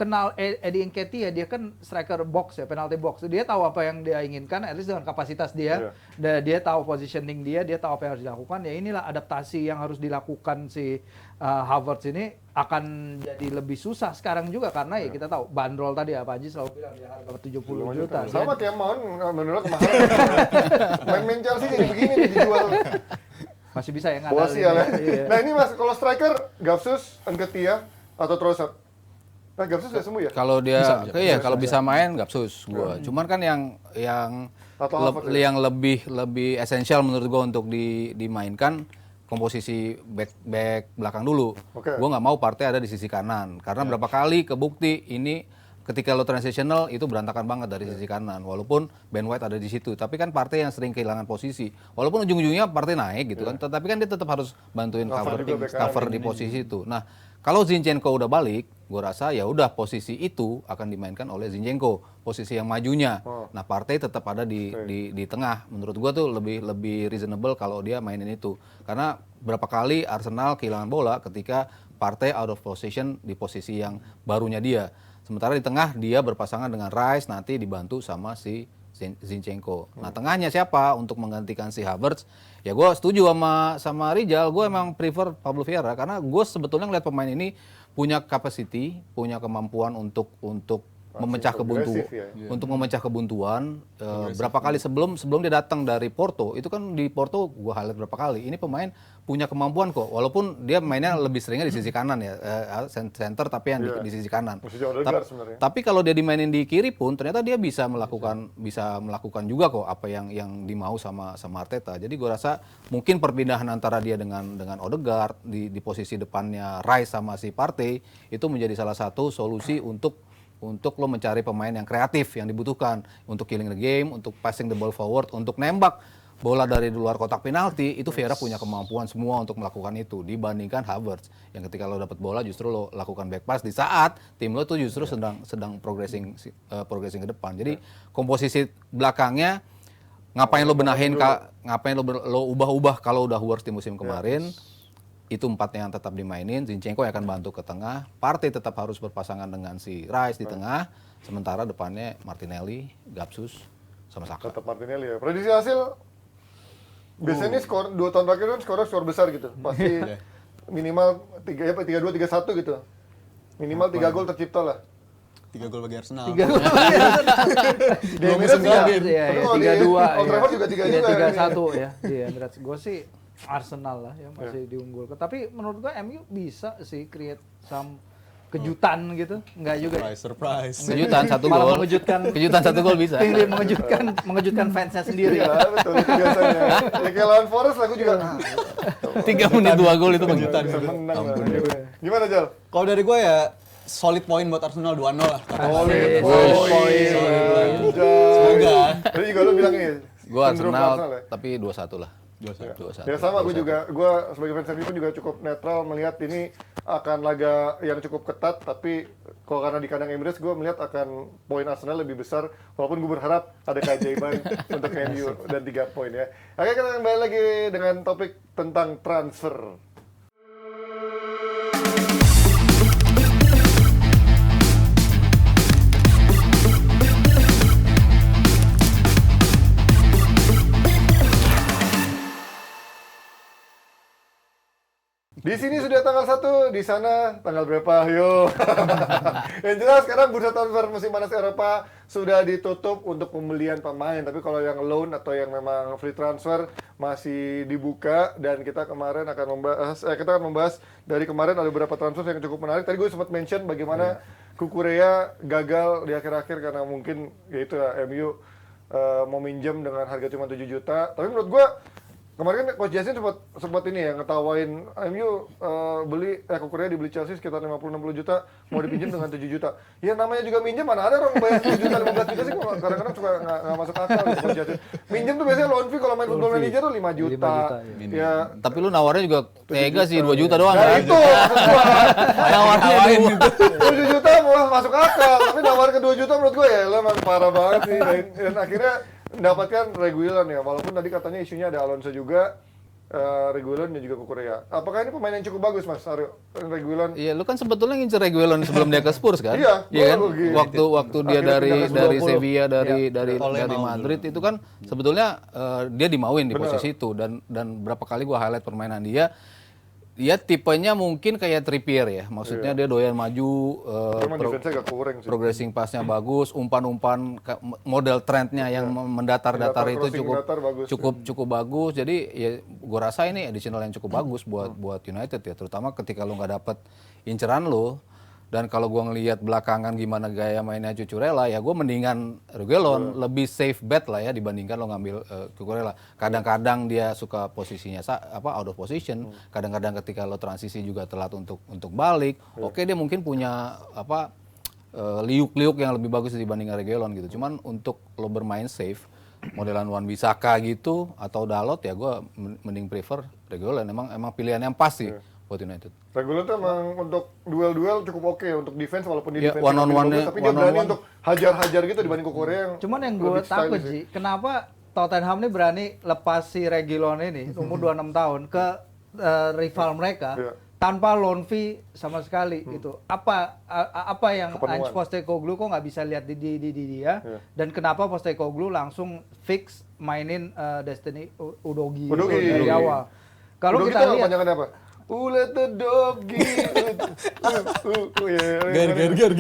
kenal Eddie Nketiah, dia kan striker box ya, penalty box. Dia tahu apa yang dia inginkan, at least dengan kapasitas dia. Dia tahu positioning dia tahu apa yang harus dilakukan. Ya inilah adaptasi yang harus dilakukan si Havertz ini akan jadi lebih susah sekarang juga, karena ya kita tahu bandrol tadi apa Haji selalu bilang ya harga 70 juta. Sama tiap Mount menurut kemahalan. Main Chelsea jadi begini nih dijual. Masih bisa ya ngadalin. Nah ini mas, kalau striker Gapsus, Nketiah atau Trossard. Nah Gapsus sudah sembuh ya? Kalau dia kalau bisa main Gapsus gua. Cuman kan yang lebih esensial menurut gua untuk dimainkan komposisi back belakang dulu. Gua nggak mau Partey ada di sisi kanan karena berapa kali kebukti ini ketika lo transitional itu berantakan banget dari sisi kanan, walaupun Ben White ada di situ, tapi kan Partey yang sering kehilangan posisi, walaupun ujung-ujungnya Partey naik gitu kan, tetapi kan dia tetap harus bantuin cover di posisi itu. Nah kalau Zinchenko udah balik, gue rasa ya udah posisi itu akan dimainkan oleh Zinchenko, posisi yang majunya. Nah Partey tetap ada di tengah. Menurut gue tuh lebih reasonable kalau dia mainin itu, karena berapa kali Arsenal kehilangan bola ketika Partey out of position di posisi yang barunya dia. Sementara di tengah dia berpasangan dengan Rice, nanti dibantu sama si Zinchenko. Nah tengahnya siapa untuk menggantikan si Havertz? Ya gue setuju sama Rijal, gue emang prefer Pablo Vieira karena gue sebetulnya ngeliat pemain ini punya capacity, punya kemampuan untuk memecah kebuntuan. Berapa kali sebelum dia datang dari Porto, itu kan di Porto gue highlight berapa kali. Ini pemain punya kemampuan kok, walaupun dia mainnya lebih seringnya di sisi kanan ya, center tapi yang di sisi kanan. Tapi kalau dia dimainin di kiri pun ternyata dia bisa melakukan juga kok apa yang dimau sama Arteta. Jadi gue rasa mungkin perpindahan antara dia dengan Odegaard di posisi depannya Rice sama si Partey itu menjadi salah satu solusi untuk lo mencari pemain yang kreatif yang dibutuhkan untuk killing the game, untuk passing the ball forward, untuk nembak bola dari luar kotak penalti. Itu Vieira punya kemampuan semua untuk melakukan itu dibandingkan Havertz yang ketika lo dapat bola justru lo lakukan back pass di saat tim lo tuh justru sedang progressing ke depan. Jadi komposisi belakangnya ngapain lo benahin, ngapain lo ubah-ubah kalau udah worse di musim kemarin. itu 4 yang tetap dimainin, Zinchenko yang akan bantu ke tengah, Partey tetap harus berpasangan dengan si Rice di tengah, sementara depannya Martinelli, Gapsus, sama Saka. Tetap Martinelli ya. Prediksi hasil biasanya skor 2 tahun terakhir kan skor besar gitu. Pasti minimal 3-2, 3-1 gitu. Minimal 3 gol tercipta lah. 3 gol bagi Arsenal. 3 gol. Di Emirates musim lalu. Iya, Tapi kalau di 3-2. Old Trafford juga 3 juga. 3-1 ya. Di Emirates. Gue sih Arsenal lah yang masih diunggulkan. Tapi menurut gue MU bisa sih create some kejutan gitu. Enggak juga. Surprise. Kejutan 1 Malah gol. mengejutkan. Kejutan 1 gol bisa. mengejutkan fansnya sendiri. Iya, betul itu biasanya. Ya kayak lawan Forest lah, gue juga 3 menit 2 gol itu kejutan. bisa menang lah. Gimana, Jal? Kalau dari gue ya solid poin buat Arsenal 2-0 lah. Asik. Semoga. Tadi juga lu bilang ini. Gue cenderung ke Arsenal, ya? tapi 2-1 lah. 2-1. Ya sama, gue sebagai fans MU pun juga cukup netral melihat ini akan laga yang cukup ketat, tapi kalau karena di kandang Emirates gue melihat akan poin Arsenal lebih besar, walaupun gue berharap ada keajaiban untuk MU dan 3 poin ya. Oke, kita kembali lagi dengan topik tentang transfer. Di sini sudah tanggal 1, di sana tanggal berapa? Yo. Yang jelas sekarang bursa transfer musim panas Eropa sudah ditutup untuk pembelian pemain, tapi kalau yang loan atau yang memang free transfer masih dibuka, dan kita kemarin akan membahas dari kemarin ada beberapa transfer yang cukup menarik. Tadi gue sempat mention bagaimana Kukurea gagal di akhir-akhir karena mungkin yaitu MU mau minjem dengan harga cuma 7 juta. Tapi menurut gue kemarin kan Coach Justin sempat ini ya ngetawain MU Kukurea dibeli Chelsea sekitar 50-60 juta, mau dipinjam dengan 7 juta. Ya namanya juga minjem, mana ada orang bayar 7 juta 15 juta sih, kadang-kadang suka nggak masuk akal gitu Coach Justin. Minjem tuh biasanya loan fee kalau main Football Manager tuh 5 juta. Ya. Tapi lu nawarnya juga tega sih, 2 juta doang Nah kan? itu maksud gua. Nawarin 7 juta mau masuk akal, tapi nawar ke 2 juta menurut gue ya lo emang parah banget sih. Dan akhirnya mendapatkan Reguilon ya, walaupun tadi katanya isunya ada Alonso juga, Reguilon dan juga Kukurea. Apakah ini pemain yang cukup bagus, Mas Aryo? Reguilon? Iya, lu kan sebetulnya ngincer Reguilon sebelum dia ke Spurs kan? Iya, kan? gitu. Waktu dia Akhirnya dari pindah ke 20. Sevilla, dari Oleh mau Madrid itu kan sebetulnya dia dimauin di posisi itu, dan berapa kali gua highlight permainan dia. Dia tipenya mungkin kayak Trippier ya, maksudnya dia doyan maju, Memang defense-nya agak kurang sih. progressing pass-nya bagus, umpan-umpan model trendnya yang mendatar-datar itu cukup bagus. Jadi ya gua rasa ini additional yang cukup bagus buat United ya, terutama ketika lu nggak dapet inceran lu. Dan kalau gua ngelihat belakangan gimana gaya mainnya Cucurella, ya gua mendingan Reguilon, lebih safe bet lah ya dibandingkan lo ngambil Cucurella. Kadang-kadang dia suka posisinya out of position, kadang-kadang ketika lo transisi juga telat untuk balik. Oke, dia mungkin punya liuk-liuk yang lebih bagus dibandingkan Reguilon gitu. Cuman untuk lo bermain safe, modelan Wan-Bissaka gitu atau Dalot, ya gua mending prefer Reguilon. Emang pilihan yang pas sih buat United. Reguilon tuh emang untuk duel-duel cukup oke, untuk defense walaupun dia defense one on one-nya, tapi dia berani untuk hajar-hajar gitu dibanding Kukurea yang Cuman yang gue takut sih, kenapa Tottenham ini berani lepas si Reguilon ini umur 26 tahun ke rival mereka tanpa loan fee sama sekali gitu. Apa yang Ange Postecoglou kok nggak bisa lihat di dia, dan kenapa Postecoglou langsung fix mainin Destiny Udogie dari awal. Kalau kita lihat apa? Let the dog get Ger.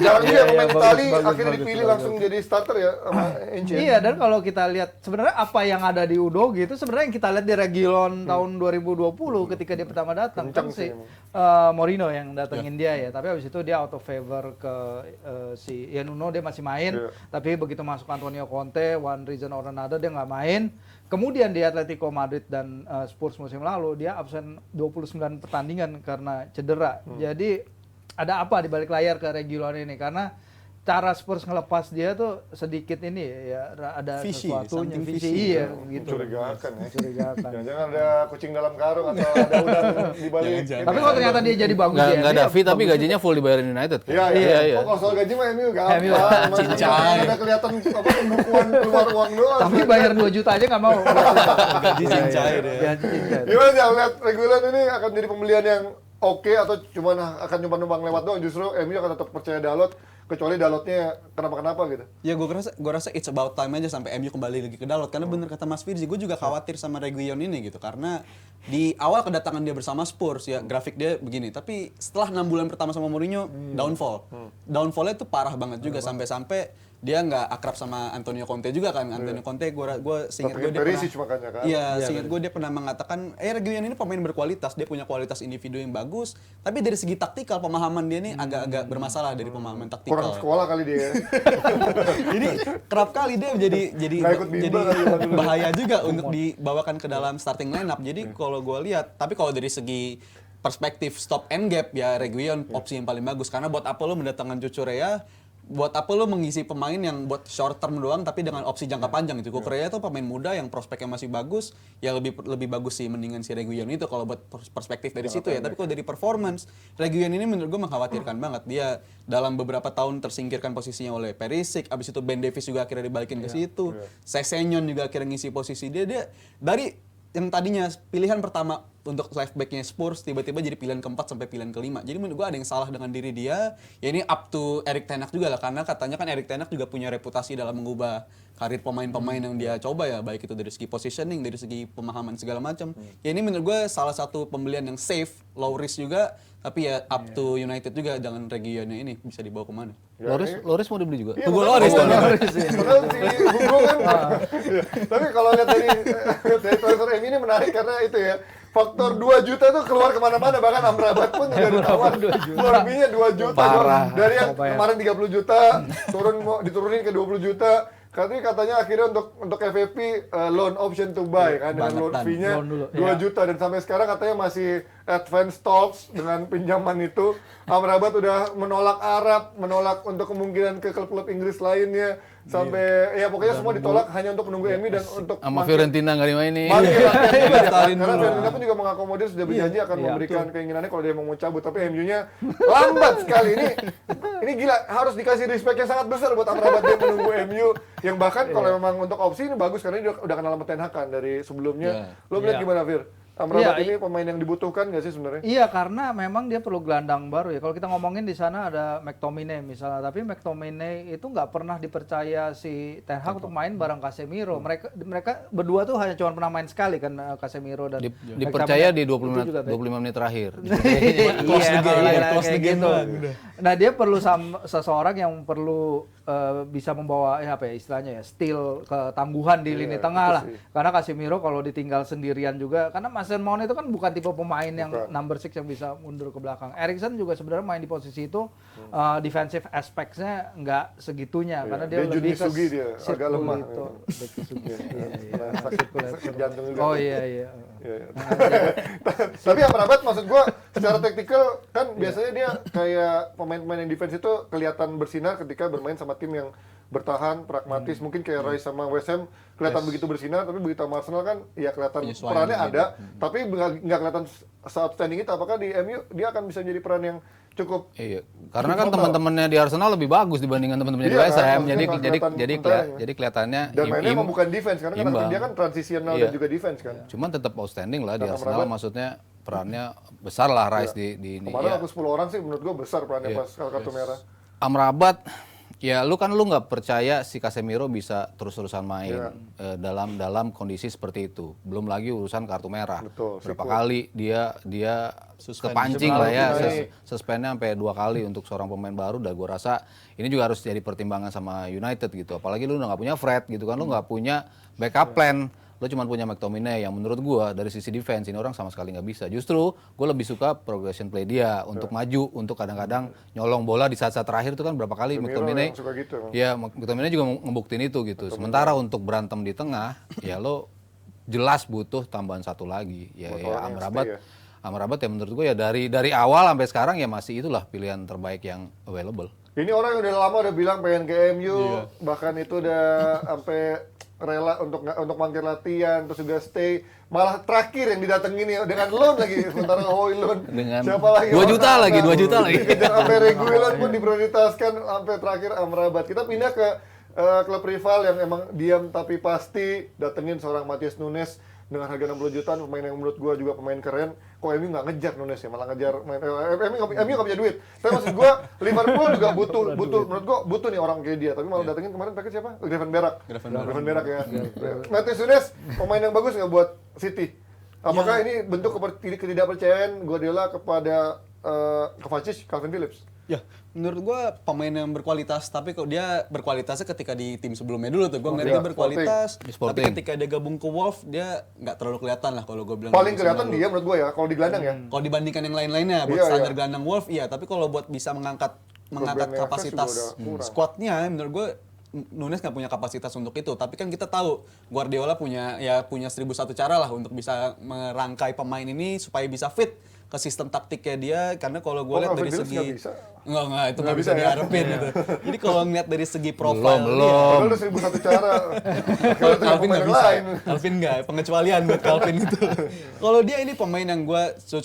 Jarang dia pemain Itali akhirnya dipilih langsung jadi starter ya sama Ince. Iya, dan kalau kita lihat sebenarnya apa yang ada di Udogie itu sebenarnya yang kita lihat di Reguilon tahun 2020 ketika dia pertama datang kan si Mourinho yang datengin dia ya, tapi habis itu dia out of favor ke si Nuno, dia masih main, tapi begitu masuk Antonio Conte, one reason or another dia nggak main. Kemudian di Atletico Madrid dan Spurs musim lalu dia absen 29 pertandingan karena cedera. Jadi ada apa di balik layar ke Reguilon ini? Karena cara Spurs ngelepas dia tuh sedikit ini ya ada Fishy, sesuatunya something visi fishy. iya gitu. Mencurigakan ya. Mencurigakan. Jangan-jangan ada kucing dalam karung atau ada udang di balik. Jangan-jangan. Tapi kalau ternyata dia jadi bagus Nggak ya. nggak dia Davi tapi bagus gajinya full dibayarin United. Iya. Oh, kalau soal gaji mah MU gampang. MU. Masih Cincai. ada kelihatan apa pembukuan keluar uang doang. Tapi bayar 2 juta aja nggak mau. Gaji cincai deh. Gaji cincai. Gimana sih lihat Reguilon ini akan jadi pembelian yang oke atau cuma akan numpang lewat doang? Justru MU akan tetap percaya Dalot kecuali Dalotnya kenapa gitu. Ya gue rasa it's about time aja sampai MU kembali lagi ke Dalot karena bener kata Mas Firzi, gue juga khawatir sama Reguilon ini gitu karena di awal kedatangan dia bersama Spurs ya grafik dia begini, tapi setelah 6 bulan pertama sama Mourinho downfall. Downfallnya tuh parah banget juga sampai dia nggak akrab sama Antonio Conte juga kan. Antonio Conte gue seingat gue dia Perisic pernah makanya kan. Iya, seingat gue dia pernah mengatakan Reguilon ini pemain berkualitas, dia punya kualitas individu yang bagus, tapi dari segi taktikal pemahaman dia ini agak-agak bermasalah dari pemahaman taktikal. Kurang sekolah kali dia. Jadi kerap kali dia jadi Nggak ikut bimbel kali waktu dulu. bahaya juga untuk dibawakan ke dalam starting lineup. Jadi kalau gue lihat, tapi kalau dari segi perspektif stop and gap ya Reguilon opsi yang paling bagus karena buat apa lo mendatangkan Cucurella, buat apa lo mengisi pemain yang buat short term doang tapi dengan opsi jangka panjang gitu. Cucurella tuh pemain muda yang prospeknya masih bagus, ya lebih bagus sih mendingan si Reguilon itu kalau buat perspektif dari situ ya. Tapi kalau dari performance, Reguilon ini menurut gue mengkhawatirkan banget. Dia dalam beberapa tahun tersingkirkan posisinya oleh Perisic, abis itu Ben Davies juga akhirnya dibalikin ke situ. Sessegnon juga akhirnya ngisi posisi dia dari yang tadinya pilihan pertama untuk left back-nya Spurs tiba-tiba jadi pilihan keempat sampai pilihan kelima. Jadi menurut gue ada yang salah dengan diri dia. Ya ini up to Erik ten Hag juga lah karena katanya kan Erik ten Hag juga punya reputasi dalam mengubah karir pemain-pemain yang dia coba ya, baik itu dari segi positioning, dari segi pemahaman segala macam. Ya ini menurut gue salah satu pembelian yang safe, low risk juga, tapi ya up to United juga, jangan Reguilonnya ini bisa dibawa kemana. Loris mau dibeli juga. Tunggu Loris dong. Padahal si Hugo kan. Iya. Tapi kalau lihat dari transfer MU ini menarik karena itu ya. Faktor 2 juta tuh keluar kemana-mana, bahkan Amrabat pun juga ditawar. Lebihnya 2 juta. Parah. Dari yang kemarin 30 juta, diturunin ke 20 juta. Katanya akhirnya untuk FFP loan option to buy kan dengan loan fee-nya 2 juta dan sampai sekarang katanya masih advance talks dengan pinjaman itu. Amrabat udah menolak Arab, menolak untuk kemungkinan ke klub-klub Inggris lainnya sampai ya pokoknya semua ditolak hanya untuk menunggu MU dan untuk Sama Fiorentina nggak dimainin. karena Fiorentina pun juga mengakomodir sudah berjanji akan memberikan keinginannya kalau dia mau cabut, tapi MU-nya lambat sekali ini gila, harus dikasih respect yang sangat besar buat Amrabat dia menunggu MU yang bahkan kalau memang untuk opsi ini bagus karena dia udah kenal sama Ten Hag kan dari sebelumnya. Lo lihat gimana Fir? Amrabat ini pemain yang dibutuhkan nggak sih sebenarnya? Iya, karena memang dia perlu gelandang baru ya. Kalau kita ngomongin di sana ada McTominay misalnya, tapi McTominay itu nggak pernah dipercaya si Ten Hag untuk main bareng Casemiro. Mereka berdua tuh hanya cuma pernah main sekali kan, Casemiro dan Dipercaya di 25 menit terakhir. Close the game gitu. Nah, dia perlu seseorang yang perlu bisa membawa apa ya istilahnya ya, steal ketangguhan di lini tengah lah. Karena Casemiro kalau ditinggal sendirian juga, karena Mason Mount itu kan bukan tipe pemain yang number 6 yang bisa mundur ke belakang. Eriksen juga sebenarnya main di posisi itu defensive aspects-nya nggak segitunya karena dia lebih ke dia agak lemah itu. Sakit jantung juga. Oh iya. Tapi Amrabat maksud gua secara taktikal kan biasanya dia kayak pemain-pemain yang defense itu kelihatan bersinar ketika bermain sama tim yang bertahan, pragmatis. Mungkin kayak Rice sama West Ham kelihatan begitu bersinar, tapi begitu sama Arsenal kan ya kelihatan perannya ada, tapi nggak kelihatan se-outstanding itu. Apakah di MU dia akan bisa jadi peran yang cukup? Iya, karena kan teman-temannya di Arsenal lebih bagus dibandingkan teman-temannya di West Ham. Jadi kelihatannya dan mainnya emang bukan defense karena dia kan transisional dan juga defense kan. Cuman tetap outstanding lah di Arsenal, maksudnya perannya besar lah Rice di ini. Kemarin aku 10 orang sih menurut gua besar perannya pas kartu merah. Amrabat, ya lu nggak percaya si Casemiro bisa terus-terusan main dalam kondisi seperti itu. Belum lagi urusan kartu merah. Betul, berapa kali dia kepancing lah ya, suspendnya sampai 2 kali untuk seorang pemain baru. Dan gue rasa ini juga harus jadi pertimbangan sama United gitu. Apalagi lu udah nggak punya Fred gitu kan, lu nggak punya backup plan. Lo cuma punya McTominay yang menurut gue dari sisi defense ini orang sama sekali nggak bisa. Justru gue lebih suka progression play dia untuk maju, untuk kadang-kadang nyolong bola di saat-saat terakhir itu kan berapa kali McTominay. Gitu, ya McTominay juga ngebuktiin itu gitu. Sementara untuk berantem di tengah, ya lo jelas butuh tambahan satu lagi. Ya Amrabat ya menurut gue ya dari awal sampai sekarang ya masih itulah pilihan terbaik yang available. Ini orang yang udah lama udah bilang pengen ke MU, bahkan itu udah sampai rela untuk mangkir latihan, terus juga stay. Malah terakhir yang didatengin ya dengan loan lagi, sementara Højlund. Dengan Siapa lagi? 2 juta lagi, 2 juta lagi. Dikejar sampai Reguilon pun diprioritaskan sampai terakhir Amrabat. Kita pindah ke klub rival yang emang diam tapi pasti datengin seorang Matheus Nunes dengan harga 60 jutaan, pemain yang menurut gua juga pemain keren. Kok MU nggak ngejar Nunes ya, malah ngejar MU nggak punya duit. Tapi maksud gua Liverpool juga butuh menurut gua butuh nih orang kayak dia. Tapi malah datengin kemarin pakai siapa? Gravenberch ya. Matheus Nunes pemain yang bagus nggak buat City. Apakah ini bentuk ketidakpercayaan Guardiola kepada Kovacic, Calvin Phillips? Ya, menurut gua pemain yang berkualitas, tapi kok dia berkualitasnya ketika di tim sebelumnya dulu tuh. Gua ngeliat dia berkualitas, tapi ketika dia gabung ke Wolves, dia nggak terlalu kelihatan lah kalau gua bilang. Paling kelihatan dia menurut gua ya, kalau di gelandang ya. Kalau dibandingkan yang lain-lainnya, buat standar gelandang Wolves, iya. Tapi kalau buat bisa mengangkat kapasitas squadnya, menurut gua Nunes nggak punya kapasitas untuk itu. Tapi kan kita tahu Guardiola punya 1001 cara lah untuk bisa merangkai pemain ini supaya bisa fit ke sistem taktiknya dia. Karena kalau gue lihat dari segi Enggak, itu nggak bisa diharapin gitu. Jadi kalau ngeliat dari segi profil belum. Lu 1001 cara. Calvin nggak bisa. Calvin nggak, pengecualian buat Calvin itu. Kalau dia ini pemain yang gue,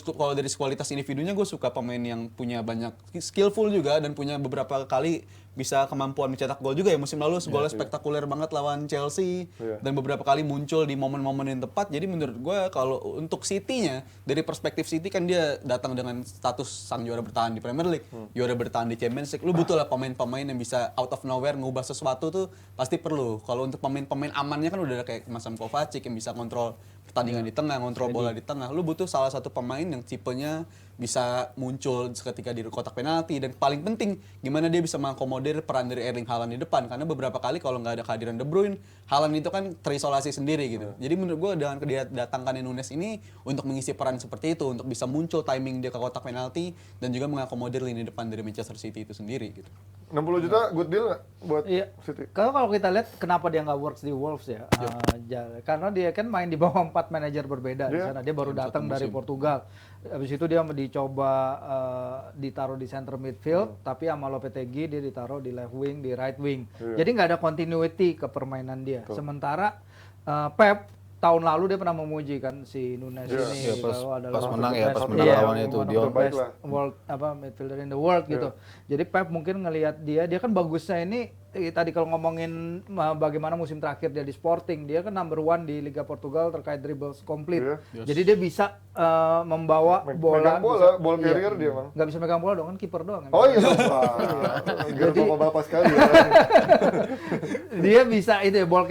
kalau dari kualitas individunya gue suka pemain yang punya banyak skillful juga dan punya beberapa kali bisa kemampuan mencetak gol juga ya. Musim lalu golnya spektakuler banget lawan Chelsea dan beberapa kali muncul di momen-momen yang tepat. Jadi menurut gue kalau untuk City-nya, dari perspektif City kan dia datang dengan status sang juara bertahan di Premier League, juara bertahan di Champions League. Lu butuh lah pemain-pemain yang bisa out of nowhere ngubah sesuatu tuh pasti perlu. Kalau untuk pemain-pemain amannya kan udah ada kayak macam Kovacic yang bisa kontrol pertandingan di tengah, kontrol bola di tengah. Lu butuh salah satu pemain yang tipenya bisa muncul seketika di kotak penalti, dan paling penting gimana dia bisa mengakomodir peran dari Erling Haaland di depan, karena beberapa kali kalau nggak ada kehadiran De Bruyne, Haaland itu kan terisolasi sendiri gitu. Jadi menurut gue dengan kedatangan Nunes ini untuk mengisi peran seperti itu, untuk bisa muncul timing dia ke kotak penalti dan juga mengakomodir lini depan dari Manchester City itu sendiri gitu. 60 juta good deal nggak buat City? Kalau kita lihat kenapa dia nggak works di Wolves ya, karena dia kan main di bawah 4 manajer berbeda di sana. Dia baru datang dari Portugal. Habis itu dia dicoba ditaruh di center midfield, tapi sama Lopetegui dia ditaruh di left wing, di right wing. Jadi nggak ada continuity ke permainan dia. Sementara Pep tahun lalu dia pernah memuji kan si Nunes ini pas menang lawan itu dia best world midfielder in the world gitu. Jadi Pep mungkin ngelihat dia kan bagusnya ini tadi kalau ngomongin bagaimana musim terakhir dia di Sporting, dia kan number 1 di Liga Portugal terkait dribbles complete. Jadi dia bisa membawa bola, ball carrier dia bang. Nggak bisa megang bola dong, kan kiper doang. Oh iya. Jadi bapak sekali ya. Dia bisa itu ya ball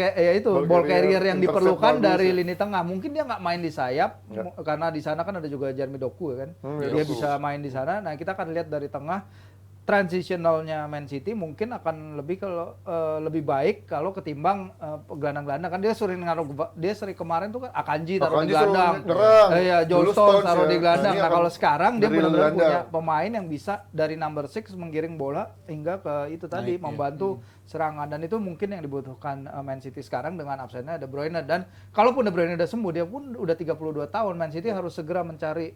carrier yang diperlukan dari lini tengah. Mungkin dia nggak main di sayap karena di sana kan ada juga Jeremy Doku kan. Dia bisa main di sana. Nah, kita akan lihat dari tengah transitionalnya Man City mungkin akan lebih baik kalau ketimbang gelandang-gelandang. Kan dia sering kemarin tuh kan Akanji taruh di gelandang. John Stones taruh di gelandang. Nah, kalau sekarang dia benar-benar punya pemain yang bisa dari number 6 menggiring bola hingga ke itu tadi membantu serangan, dan itu mungkin yang dibutuhkan Man City sekarang dengan absennya De Bruyne. Dan kalaupun De Bruyne udah sembuh, dia pun udah 32 tahun, Man City harus segera mencari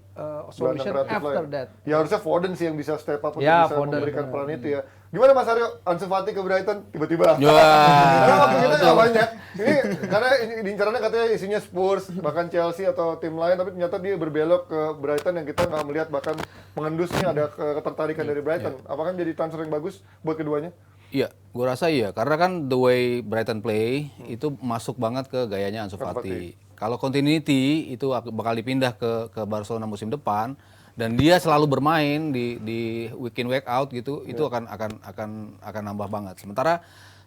solution after that. Ya harusnya Foden sih yang bisa step up untuk bisa memberikan peran itu ya. Gimana Mas Aryo, Ansu Fati ke Brighton tiba-tiba? Karena waktu kita nggak banyak. Ini karena incarannya katanya isinya Spurs, bahkan Chelsea atau tim lain, tapi ternyata dia berbelok ke Brighton yang kita nggak melihat, bahkan pengendusnya ada ketertarikan dari Brighton. Apakah jadi transfer yang bagus buat keduanya? Iya, gue rasa iya. Karena kan the way Brighton play itu masuk banget ke gayanya Ansu Fati. Kalau continuity itu bakal dipindah ke Barcelona musim depan, dan dia selalu bermain di week in week out gitu, itu akan nambah banget. Sementara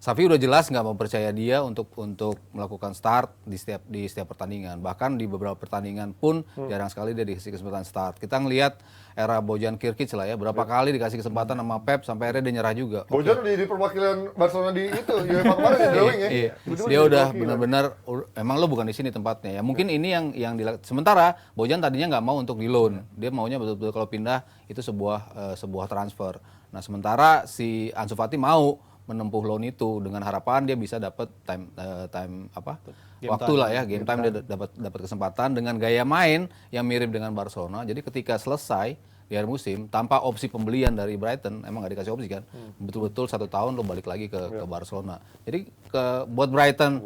Xavi udah jelas nggak mempercaya dia untuk melakukan start di setiap pertandingan. Bahkan di beberapa pertandingan pun jarang sekali dia dikasih kesempatan start. Kita ngelihat era Bojan Kirkic lah ya, berapa kali dikasih kesempatan sama Pep sampai akhirnya dia nyerah juga. Bojan udah jadi perwakilan Barcelona di itu, UEFA kemarin di drawing ya. Dia udah benar-benar emang lo bukan di sini tempatnya ya. Mungkin ini yang sementara Bojan tadinya nggak mau untuk di loan. Dia maunya betul-betul kalau pindah itu sebuah transfer. Nah, sementara si Ansu Fati mau menempuh loan itu dengan harapan dia bisa dapat game time dia dapat kesempatan dengan gaya main yang mirip dengan Barcelona. Jadi ketika selesai di akhir musim tanpa opsi pembelian dari Brighton, emang nggak dikasih opsi kan, betul-betul 1 tahun lo balik lagi ke Barcelona. Jadi buat Brighton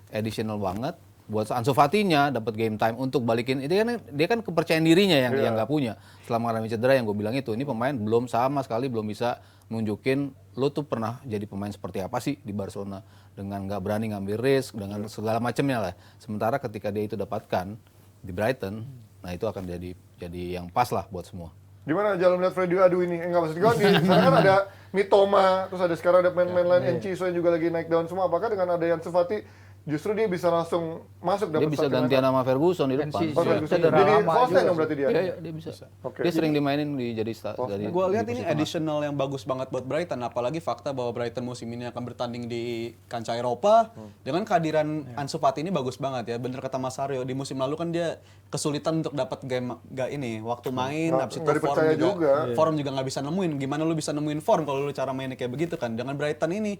additional banget, buat Ansu Fati-nya dapat game time untuk balikin, dia kan kepercayaan dirinya yang nggak punya setelah mengalami cedera yang gue bilang itu. Ini pemain belum sama sekali belum bisa nunjukin lo tuh pernah jadi pemain seperti apa sih di Barcelona dengan nggak berani ngambil risk dengan segala macamnya lah. Sementara ketika dia itu dapatkan di Brighton, nah itu akan jadi yang pas lah buat semua. Gimana jalan melihat Freddy Adu ini? Enggak, maksud gue di sana kan ada Mitoma, terus ada sekarang ada pemain-pemain lain, Enciso yang juga lagi naik daun semua. Apakah dengan ada Ansu Fati justru dia bisa langsung masuk dapat Dia bisa gantian sama Ferguson di depan. Jadi Foster dong berarti dia. Iya, dia bisa. Dia sering dimainin jadi dari. Gue lihat ini additional yang bagus banget buat Brighton, apalagi fakta bahwa Brighton musim ini akan bertanding di kancah Eropa. Dengan kehadiran Ansu Fati ini bagus banget ya. Bener kata Mas Aryo, di musim lalu kan dia kesulitan untuk dapat game waktu main, habis itu form juga nggak bisa nemuin. Gimana lu bisa nemuin form kalau lu cara mainnya kayak begitu kan? Dengan Brighton ini,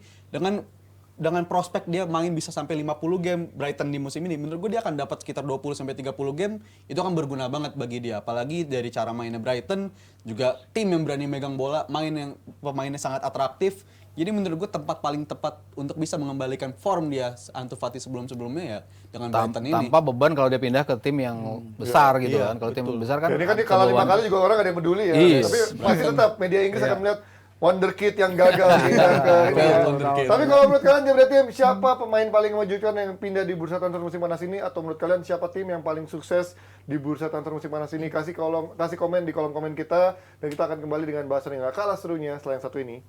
dengan prospek dia main bisa sampai 50 game Brighton di musim ini, menurut gue dia akan dapat sekitar 20 sampai 30 game, itu akan berguna banget bagi dia. Apalagi dari cara mainnya Brighton, juga tim yang berani megang bola, pemainnya sangat atraktif. Jadi menurut gue tempat paling tepat untuk bisa mengembalikan form dia Ansu Fati sebelum-sebelumnya ya dengan Brighton ini. Tanpa beban kalau dia pindah ke tim yang besar gitu kan. Kalau tim besar kan. Ini kan dia kalah 5 kali juga orang gak ada yang peduli ya. Tapi masih tetap media Inggris akan melihat wonderkid yang gagal pindah ke ini ya. Tapi kalau menurut kalian berarti siapa pemain paling mengejutkan yang pindah di bursa transfer musim panas ini, atau menurut kalian siapa tim yang paling sukses di bursa transfer musim panas ini? Kasih komen di kolom komen kita, dan kita akan kembali dengan bahasan yang gak kalah serunya setelah yang satu ini.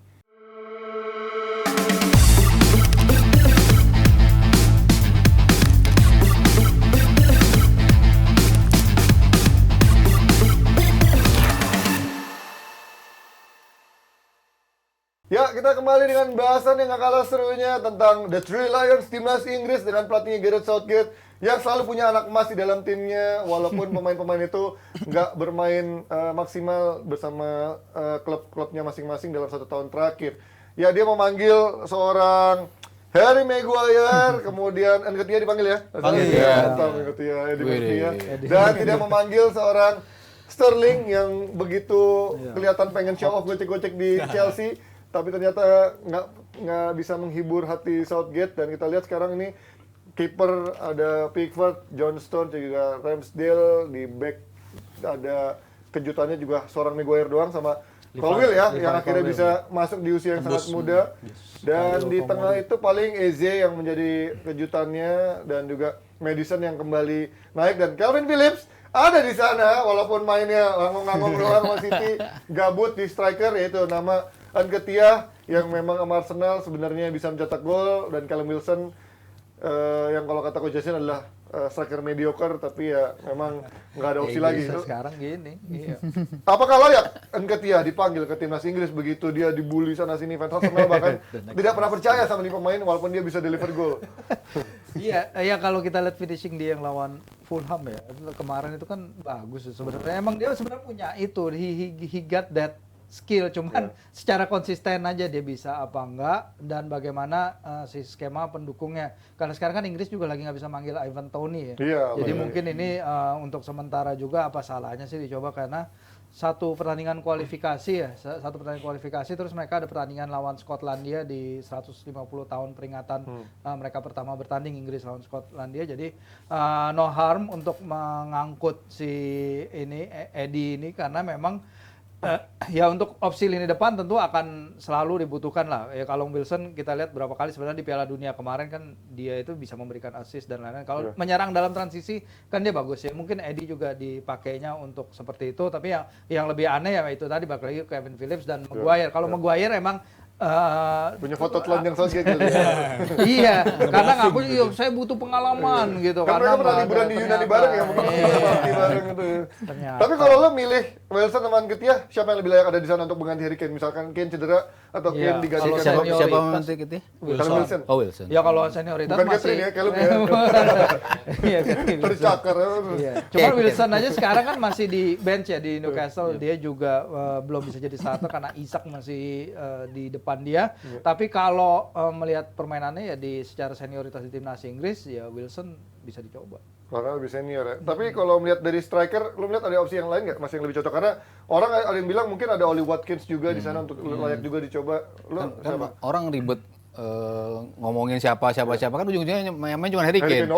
Ya, kita kembali dengan bahasan yang gak kalah serunya tentang The Three Lions, timnas Inggris dengan pelatihnya Gareth Southgate yang selalu punya anak emas di dalam timnya, walaupun pemain-pemain itu nggak bermain maksimal bersama klub-klubnya masing-masing dalam 1 tahun terakhir. Ya, dia memanggil seorang Harry Maguire, kemudian Nketiah dipanggil ya? Panggil ya. Dan tidak memanggil seorang Sterling yang begitu kelihatan pengen show off gocek-gocek di Chelsea. Tapi ternyata nggak bisa menghibur hati Southgate, dan kita lihat sekarang ini kiper ada Pickford, Johnstone, juga Ramsdale, di back ada kejutannya juga seorang Maguire doang sama Colwill ya, yang akhirnya bisa masuk di usia yang sangat muda. Dan di tengah itu paling Eze yang menjadi kejutannya, dan juga Maddison yang kembali naik, dan Calvin Phillips ada di sana walaupun mainnya ngangong-ngangong doang sama City, gabut di striker, yaitu nama Nketiah yang memang sama Arsenal sebenarnya bisa mencetak gol, dan Callum Wilson yang kalau kata Coach Jason adalah striker mediocre, tapi ya memang nggak ada opsi lagi. Sekarang gini. Iya. Apakah layak Nketiah dipanggil ke timnas Inggris begitu dia dibully sana sini, fans Arsenal bahkan tidak pernah percaya sama nih pemain walaupun dia bisa deliver gol? Iya, ya kalau kita lihat finishing dia yang lawan Fulham ya, kemarin itu kan bagus sebenarnya. Emang dia sebenarnya punya itu, he got that skill, cuman secara konsisten aja dia bisa apa enggak, dan bagaimana si skema pendukungnya. Karena sekarang kan Inggris juga lagi nggak bisa manggil Ivan Toney ya. Iya, jadi mungkin ini untuk sementara juga apa salahnya sih dicoba, karena satu pertandingan kualifikasi terus mereka ada pertandingan lawan Skotlandia di 150 tahun peringatan mereka pertama bertanding, Inggris lawan Skotlandia. Jadi no harm untuk mengangkut si Eddie ini, karena memang ya untuk opsi lini depan tentu akan selalu dibutuhkan lah. Ya kalau Wilson kita lihat berapa kali sebenarnya di Piala Dunia kemarin kan dia itu bisa memberikan assist dan lain-lain. Kalau menyerang dalam transisi kan dia bagus ya. Mungkin Eddie juga dipakainya untuk seperti itu. Tapi yang lebih aneh ya itu tadi balik lagi Kevin Phillips dan Maguire. Kalau Maguire emang punya foto telanjang Southgate gitu. Iya, karena ngaku saya butuh pengalaman gitu. Karena pernah liburan di Yunani bareng ya, bareng gitu. Tapi kalau lo milih Wilson sama Nketiah, siapa yang lebih layak ada di sana untuk mengganti Harry Kane? Misalkan Kane cedera atau Kane digantikan? Siapa mengganti Nketiah? Wilson. Oh, Wilson. Ya kalau senioritas bukan masih. Catherine ya, Calum ya. Iya, tercakar. Cuma Wilson aja sekarang kan masih di bench ya di Newcastle. Dia juga belum bisa jadi starter karena Isak masih di depan dia. Tapi kalau melihat permainannya ya di secara senioritas di timnas Inggris, ya Wilson bisa dicoba. Karena lebih senior ya. Tapi kalau melihat dari striker, lu melihat ada opsi yang lain nggak masih yang lebih cocok? Karena orang ada yang bilang mungkin ada Oli Watkins juga di sana untuk layak juga dicoba. Lu siapa? Orang ribet ngomongin siapa kan ujung-ujungnya yang main cuma Harry Kane.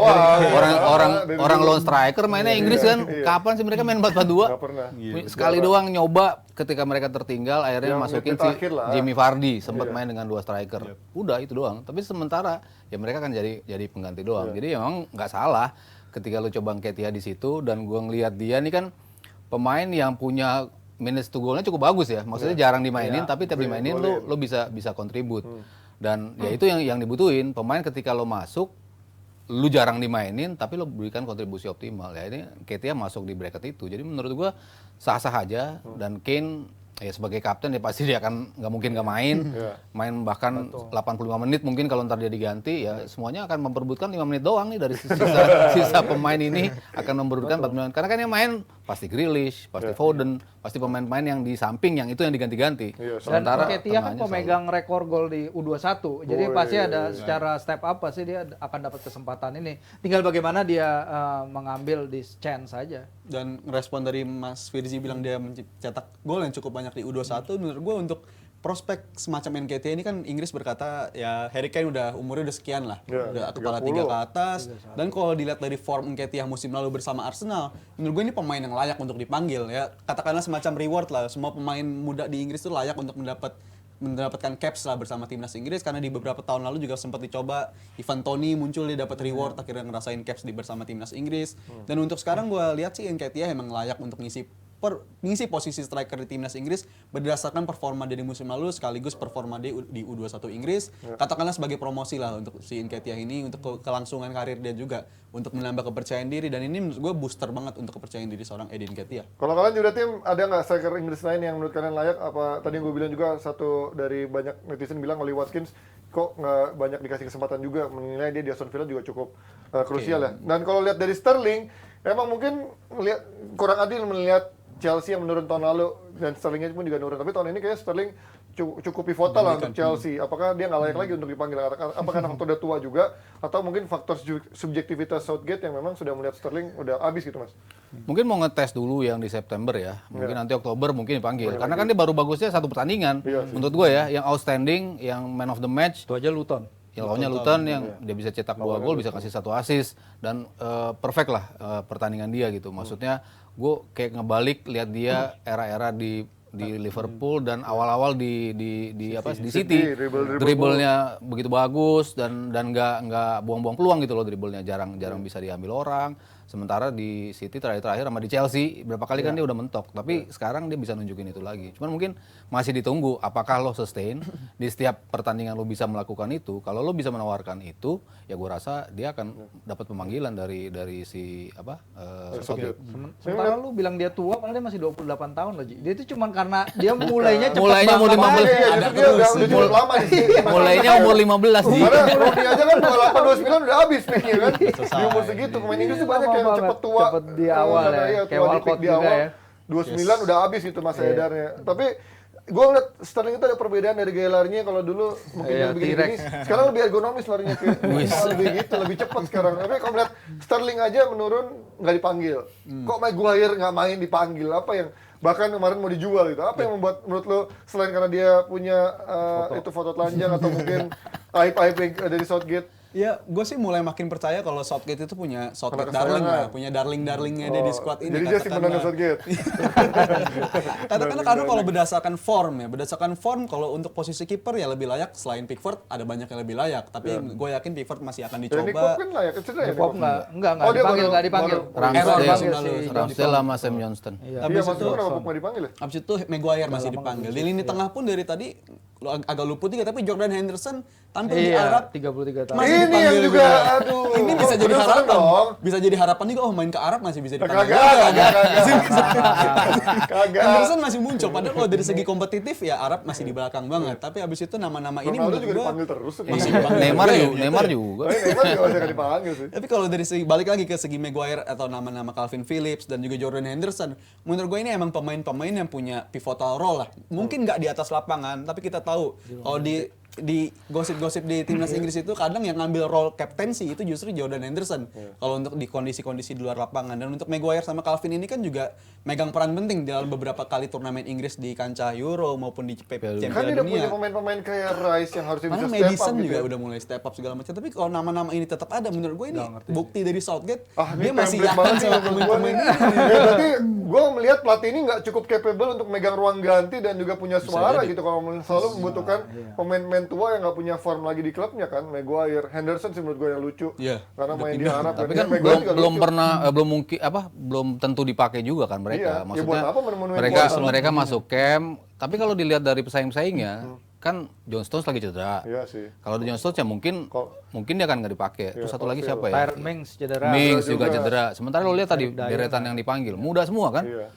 Orang lone striker mainnya Inggris kan. Kapan sih mereka main 4-4-2? Nggak pernah. Sekali doang nyoba ketika mereka tertinggal akhirnya Yang masukin menit si akhir lah. Jamie Vardy sempat main dengan 2 striker. Udah itu doang. Tapi sementara ya mereka kan jadi pengganti doang. Jadi emang nggak salah ketika lu coba Nketiah di situ dan gua ngelihat dia nih kan pemain yang punya minutes to goal-nya cukup bagus ya. Maksudnya jarang dimainin tapi tiap dimainin lu bisa kontribut. Dan ya itu yang dibutuhin pemain ketika lo masuk lu jarang dimainin tapi lo berikan kontribusi optimal ya. Ini Nketiah masuk di bracket itu. Jadi menurut gua sah-sah aja dan Kane ya sebagai kapten ya pasti dia akan nggak mungkin nggak main bahkan 85 menit mungkin kalau ntar dia diganti ya semuanya akan memperebutkan 5 menit doang nih dari sisa pemain ini akan memperebutkan 4 menit karena kan yang main pasti Grealish, pasti Foden, pasti pemain-pemain yang di samping yang itu yang diganti-ganti. Dan Nketiah kan pemegang rekor gol di U21 jadi pasti ada secara step up pasti dia akan dapat kesempatan ini tinggal bagaimana dia mengambil di chance saja. Dan respon dari Mas Firzi bilang dia mencetak gol yang cukup banyak di U21 menurut gue untuk prospek semacam Nketiah ini kan Inggris berkata ya Harry Kane umurnya udah sekian lah, udah kepala 3 ke atas dan kalau dilihat dari form Nketiah musim lalu bersama Arsenal menurut gue ini pemain yang layak untuk dipanggil ya, katakanlah semacam reward lah, semua pemain muda di Inggris itu layak untuk mendapatkan caps lah bersama timnas Inggris karena di beberapa tahun lalu juga sempat dicoba Ivan Toney muncul dia dapat reward akhirnya ngerasain caps bersama timnas Inggris dan untuk sekarang gue lihat sih Nketiah emang layak untuk ngisi posisi striker di timnas Inggris berdasarkan performa dia di musim lalu sekaligus performa dia di U21 Inggris katakanlah sebagai promosi lah untuk si Nketiah ini untuk kelangsungan karir dia juga untuk menambah kepercayaan diri dan ini menurut gue booster banget untuk kepercayaan diri seorang Eddie Nketiah. Kalau kalian juga tim ada nggak striker Inggris lain yang menurut kalian layak? Apa tadi yang gue bilang juga satu dari banyak netizen bilang Oli Watkins kok nggak banyak dikasih kesempatan juga menilai dia di Aston Villa juga cukup krusial ya. Dan kalau lihat dari Sterling emang mungkin kurang adil melihat Chelsea yang menurun tahun lalu dan Sterlingnya pun juga menurun. Tapi tahun ini kayaknya Sterling cukup pivotal lah untuk Chelsea. Apakah dia nggak layak lagi untuk dipanggil? Apakah karena faktor udah tua juga? Atau mungkin faktor subjektivitas Southgate yang memang sudah melihat Sterling udah habis gitu mas? Mungkin mau ngetes dulu yang di September ya. Mungkin nanti Oktober mungkin dipanggil. Karena kan dia baru bagusnya 1 pertandingan. Menurut gue ya, yang outstanding, yang man of the match. Itu aja Luton. Yang lawannya Luton yang dia bisa cetak 2 gol, bisa kasih 1 assist dan perfect lah pertandingan dia gitu. Maksudnya gue kayak ngebalik lihat dia era-era di Liverpool dan awal-awal di City. Dribblenya begitu bagus dan nggak buang-buang peluang gitu loh dribblenya jarang bisa diambil orang. Sementara di City terakhir sama di Chelsea berapa kali kan dia udah mentok. Tapi sekarang dia bisa nunjukin itu lagi. Cuman mungkin masih ditunggu apakah lo sustain di setiap pertandingan lo bisa melakukan itu. Kalau lo bisa menawarkan itu, ya gue rasa dia akan dapat pemanggilan dari si Southgate. Sementara lu bilang dia tua, padahal dia masih 28 tahun loh, Ji. Dia itu cuma karena dia mulainya cepat Mulainya umur 15. Dia udah cukup lama di sini. Mulainya umur 15 Ji. Karena Rooney aja kan 28 29 udah habis pikir kan. Di umur segitu pemain Inggris tuh banyak yang cepet tua. Cepet di awal ya. Kayak Walcott di juga awal. ya. 29 udah habis itu masa edarnya. Tapi gue ngeliat Sterling itu ada perbedaan dari gaya larinya kalau dulu mungkin Iya, lebih T-Rex. gini, sekarang lebih ergonomis larinya lebih gitu, lebih cepat sekarang. Tapi kalau ngeliat Sterling aja menurun nggak dipanggil. Kok Maguire nggak main dipanggil? Apa yang bahkan kemarin mau dijual gitu? Apa yang membuat menurut lo selain karena dia punya itu foto telanjang atau mungkin aib-aib yang dari Southgate? Ya, gue sih mulai makin percaya kalau Southgate itu punya Southgate darling lah, punya darlingnya dia di squad ini. Jadi dia sih menang Southgate. Katakanlah karena kalau berdasarkan form kalau untuk posisi kiper ya lebih layak selain Pickford ada banyak yang lebih layak. Tapi gue yakin Pickford masih akan Jadi Nick Pope dicoba. kan layak, cedera ya? Pop enggak Oh, dia dipanggil, nggak dipanggil. Ramsdale sama Sam Johnston. Iya, maksud gue kenapa Pope nggak dipanggil ya? Abis itu Maguire masih dipanggil. Di lini tengah pun dari tadi agak luput juga tapi Jordan Henderson tampil di Arab 33 tahun. masih Ini dipanggil yang juga, juga. aduh. Ini bisa jadi Bener harapan dong. bisa jadi harapan juga main ke Arab masih bisa dipanggil. Kagak. Henderson masih muncul padahal kalau dari segi kompetitif ya Arab masih di belakang banget tapi abis itu nama-nama ini Ronaldo menurut juga gua dipanggil terus. masih dipanggil Neymar juga ya. juga, Neymar juga. Neymar juga masih akan dipanggil sih. Tapi kalau dari segi balik lagi ke segi Maguire atau nama-nama Calvin Phillips dan juga Jordan Henderson, menurut gue ini emang pemain-pemain yang punya pivotal role lah. Mungkin nggak di atas lapangan, tapi kita tahu kalau di di gosip-gosip di timnas Inggris itu kadang yang ngambil role captaincy itu justru Jordan Henderson. Kalau untuk di kondisi-kondisi di luar lapangan, dan untuk Maguire sama Calvin ini kan juga megang peran penting dalam beberapa kali turnamen Inggris di kancah Euro maupun di Champions Kan dia udah punya Dunia. pemain-pemain kayak Rice yang harusnya bisa Malah step up Madison gitu. juga udah mulai step up segala macam. Tapi kalau nama-nama ini tetap ada, menurut gue ini bukti dari Southgate Ini dia masih template yakin banget sih sama menurut gua nih. pemain-pemain. Ya, berarti gue melihat pelatih ini nggak cukup capable untuk megang ruang ganti dan juga punya suara gitu. Kalau selalu membutuhkan pemain-pemain tua yang nggak punya form lagi di klubnya kan. Maguire, Henderson sih menurut gue yang lucu. Iya. Karena main di Arab. Tapi dan kan Maguire juga belum lucu. pernah belum mungkin belum tentu dipakai juga kan mereka. Iya, ya Maksudnya buat apa menemuin mereka masuk camp, tapi kalau dilihat dari pesaing-pesaingnya kan John Stones lagi cedera. Iya sih. Kalau di John Stones ya mungkin dia akan nggak dipakai. Terus satu lagi siapa ya? Tyron Mings cedera. Mings juga cedera. Sementara lo lihat tadi deretan yang dipanggil, muda semua kan? Iya.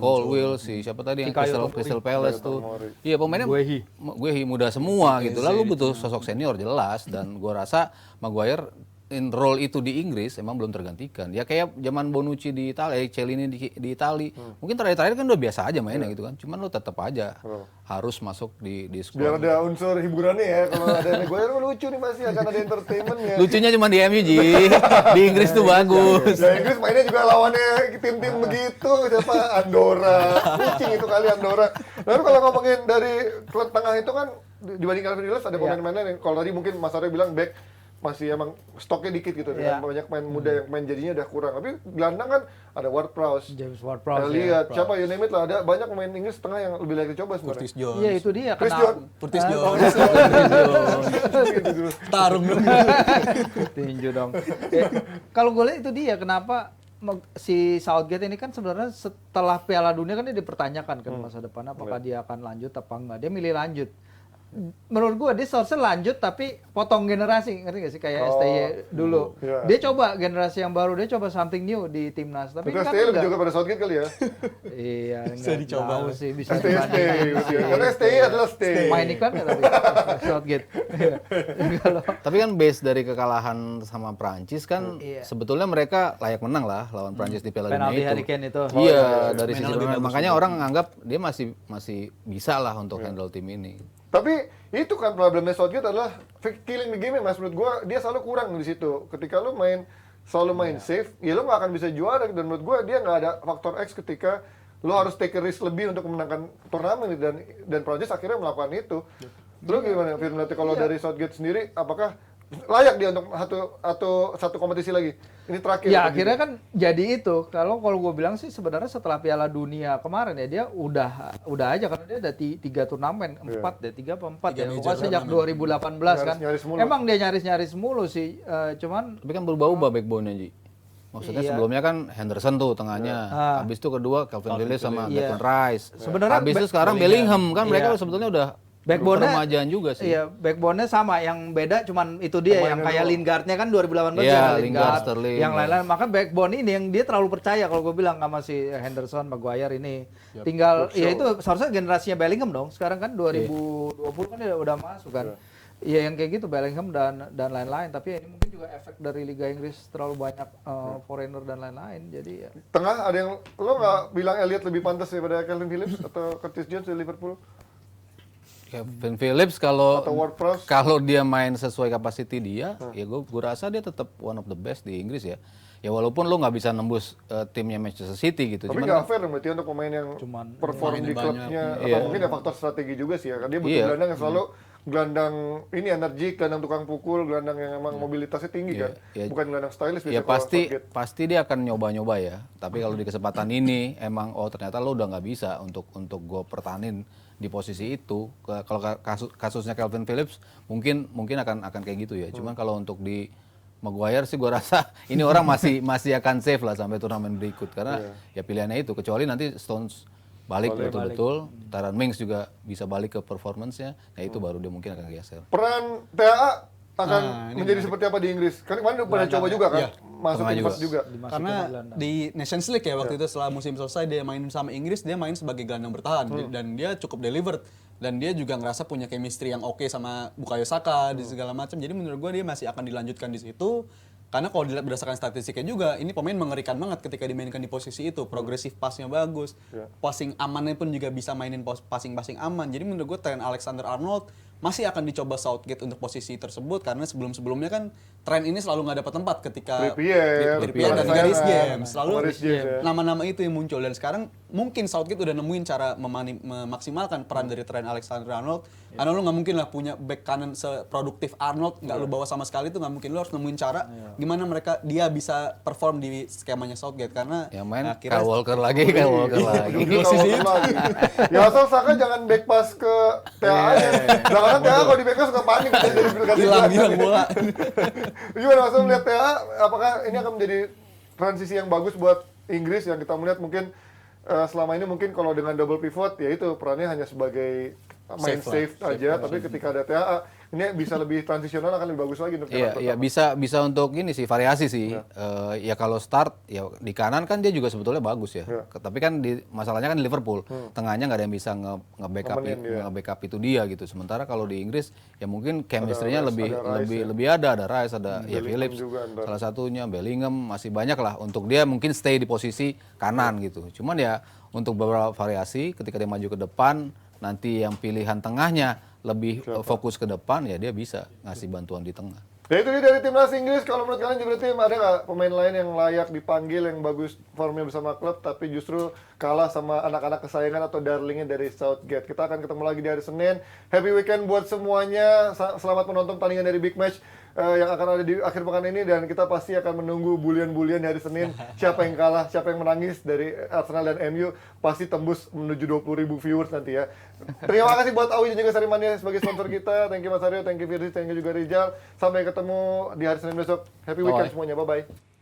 Colwill si siapa tadi yang Crystal Palace tuh. Iya pemainnya Guehi muda semua gitu. Lalu butuh sosok senior jelas dan gua rasa Maguire in role itu di Inggris emang belum tergantikan. Ya kayak zaman Bonucci di Italia, Chiellini di Itali. Mungkin terakhir kan udah biasa aja mainnya gitu kan. Cuman lo tetap aja harus masuk di Biar squad. ada unsur hiburannya ya. Kalau ada Maguire lucu nih pasti akan ada entertainmentnya. Lucunya cuma di MU Ji. Di Inggris tuh bagus. Ya Inggris mainnya juga lawannya tim-tim begitu, siapa Andorra, kucing itu kali Andorra. Lalu kalau ngomongin dari klub tengah itu kan dibanding Calvin Phillips ada pemain-pemain lain yang kalau tadi mungkin Mas Aryo bilang back masih emang stoknya dikit gitu dengan banyak pemain muda yang main jadinya udah kurang. Tapi gelandang kan ada Ward-Prowse, James Ward-Prowse. Elliot, siapa you name it lah, ada banyak pemain Inggris tengah yang lebih layak dicoba Curtis sebenarnya. Jones. Iya itu dia. Chris John. Curtis Jones. Tarung dong. Tinju dong. Kalau gue lihat itu dia kenapa si Southgate ini kan sebenarnya setelah Piala Dunia kan dia dipertanyakan kan masa depan apakah dia akan lanjut apa enggak. Dia milih lanjut. Menurut gue dia seharusnya lanjut tapi potong generasi, ngerti gak sih kayak STY dulu. Iya. Dia coba generasi yang baru, dia coba something new di timnas. Tapi Itu kan STY lebih enggak. juga pada Southgate kali ya. Iya, Bisa enggak dicoba. tahu sih bisa STY, karena STY adalah stay. main iklan nggak tadi Southgate. Kalau Tapi kan base dari kekalahan sama Prancis kan sebetulnya mereka layak menang lah lawan Prancis di Piala penalti Dunia Harry itu. Kane itu. Iya, dari sisi permainan. Makanya orang nganggap dia masih bisa lah untuk handle tim ini. Tapi itu kan problemnya Southgate adalah killing the game, Mas. Menurut gua dia selalu kurang di situ. Ketika lu selalu main safe, ya lu nggak akan bisa juara. Dan menurut gua dia nggak ada faktor X ketika lu harus take a risk lebih untuk memenangkan turnamen dan Prancis akhirnya melakukan itu. Lu gimana Firman kalau dari Southgate sendiri, apakah layak dia untuk satu kompetisi lagi? Ini terakhir. Ya akhirnya kan jadi itu. Kalau gue bilang sih sebenarnya setelah Piala Dunia kemarin ya dia udah aja karena dia ada 3 turnamen, 4 deh, 3 apa 4 ya. Pokoknya sejak 2018 kan. Nyaris mulu. Emang dia nyaris-nyaris mulu sih. Cuman Tapi kan berubah-ubah backbone-nya, Ji. Maksudnya sebelumnya kan Henderson tuh tengahnya. Habis itu kedua Calvin Phillips sama Declan Rice. Sebenarnya habis itu sekarang Bellingham kan mereka Iya. sebetulnya udah backbone-nya remajaan juga sih. Iya, backbone-nya sama, yang beda cuman itu dia yang kayak Lingard-nya kan 2018 Iya, yang Lingard, Sterling, yang ya. lain-lain. Maka backbone ini yang dia terlalu percaya kalau gue bilang sama si Henderson, Maguire ini. Tinggal ya itu seharusnya generasinya Bellingham dong. Sekarang kan 2020 kan dia udah masuk kan. Iya yang kayak gitu Bellingham dan lain-lain. Tapi ini mungkin juga efek dari Liga Inggris terlalu banyak foreigner dan lain-lain. Jadi ya. Tengah ada yang lo nggak bilang Elliot lebih pantas daripada Calvin Phillips atau Curtis Jones di Liverpool Calvin Phillips kalau atau Ward-Prowse? dia main sesuai kapasiti dia, ya gue rasa dia tetap one of the best di Inggris ya. Ya walaupun lo nggak bisa nembus timnya Manchester City gitu. Tapi Cuman nggak fair dong berarti untuk pemain yang perform di klubnya. Atau mungkin ada faktor strategi juga sih ya. Karena dia butuh gelandang yang selalu gelandang ini energik, gelandang tukang pukul, gelandang yang emang mobilitasnya tinggi kan. Bukan gelandang stylish ya pasti dia akan nyoba-nyoba ya. Tapi kalau di kesempatan ini emang ternyata lo udah nggak bisa untuk gue pertahanin di posisi itu. Kalau kasusnya Calvin Phillips mungkin akan kayak gitu ya. Cuman kalau untuk di Maguire sih gue rasa ini orang masih akan safe lah sampai turnamen berikut karena ya pilihannya itu, kecuali nanti Stones balik betul-betul, Tyron Mings juga bisa balik ke performance-nya, nah itu baru dia mungkin akan geser. Peran TAA akan menjadi seperti apa di Inggris? Kan kemarin udah pernah coba juga kan? Masuk Tengah timnas juga. Karena di Nations League ya waktu itu setelah musim selesai dia main sama Inggris, dia main sebagai gelandang bertahan dan dia cukup delivered dan dia juga ngerasa punya chemistry yang oke sama Bukayo Saka di segala macam. Jadi menurut gua dia masih akan dilanjutkan di situ. Karena kalau dilihat berdasarkan statistiknya juga, ini pemain mengerikan banget ketika dimainkan di posisi itu. Progresif passnya bagus, passing amannya pun juga bisa mainin passing-passing aman. Jadi menurut gue Trent Alexander-Arnold masih akan dicoba Southgate untuk posisi tersebut karena sebelum-sebelumnya kan tren ini selalu nggak dapat tempat ketika Trippier dan Gareth James sama selalu Gareth James, ya. nama-nama itu yang muncul dan sekarang mungkin Southgate udah nemuin cara memaksimalkan peran dari Trent Alexander-Arnold. Karena lu nggak mungkin lah punya back kanan seproduktif Arnold nggak lu bawa sama sekali itu nggak mungkin, lu harus nemuin cara gimana dia bisa perform di skemanya Southgate karena yang main akhirnya Kyle Walker lagi. Posisi itu. Ya asal Saka jangan back pass ke TA aja. Karena TA kalau di back pass suka panik jadi hilang bola. Gimana Mas melihat TA, apakah ini akan menjadi transisi yang bagus buat Inggris yang kita melihat mungkin selama ini mungkin kalau dengan double pivot ya itu perannya hanya sebagai main safe aja, tapi ketika ada TA ini bisa lebih transisional, akan lebih bagus lagi untuk Iya, bisa untuk ini sih variasi sih. Ya kalau start ya di kanan kan dia juga sebetulnya bagus ya. Tapi kan masalahnya kan di Liverpool, tengahnya nggak ada yang bisa nge-backup itu dia gitu. Sementara kalau di Inggris ya mungkin chemistry-nya lebih ada Rice, ada ya Phillips salah satunya, Bellingham, masih banyak lah untuk dia mungkin stay di posisi kanan gitu. Cuman ya untuk beberapa variasi ketika dia maju ke depan nanti yang pilihan tengahnya lebih fokus ke depan ya dia bisa ngasih bantuan di tengah. Ya itu dia dari timnas Inggris. Kalau menurut kalian juga tim ada nggak pemain lain yang layak dipanggil yang bagus formnya bersama klub tapi justru kalah sama anak-anak kesayangan atau darlingnya dari Southgate? Kita akan ketemu lagi di hari Senin. Happy weekend buat semuanya. Selamat menonton pertandingan dari Big Match yang akan ada di akhir pekan ini dan kita pasti akan menunggu bulian-bulian di hari Senin. Siapa yang kalah, siapa yang menangis dari Arsenal dan MU pasti tembus menuju 20.000 viewers nanti ya. Terima kasih buat Awi dan juga Sarimania sebagai sponsor kita. Thank you Mas Aryo, thank you Firzi, thank you juga Rizal. Sampai ketemu di hari Senin besok. Happy weekend semuanya. Bye-bye.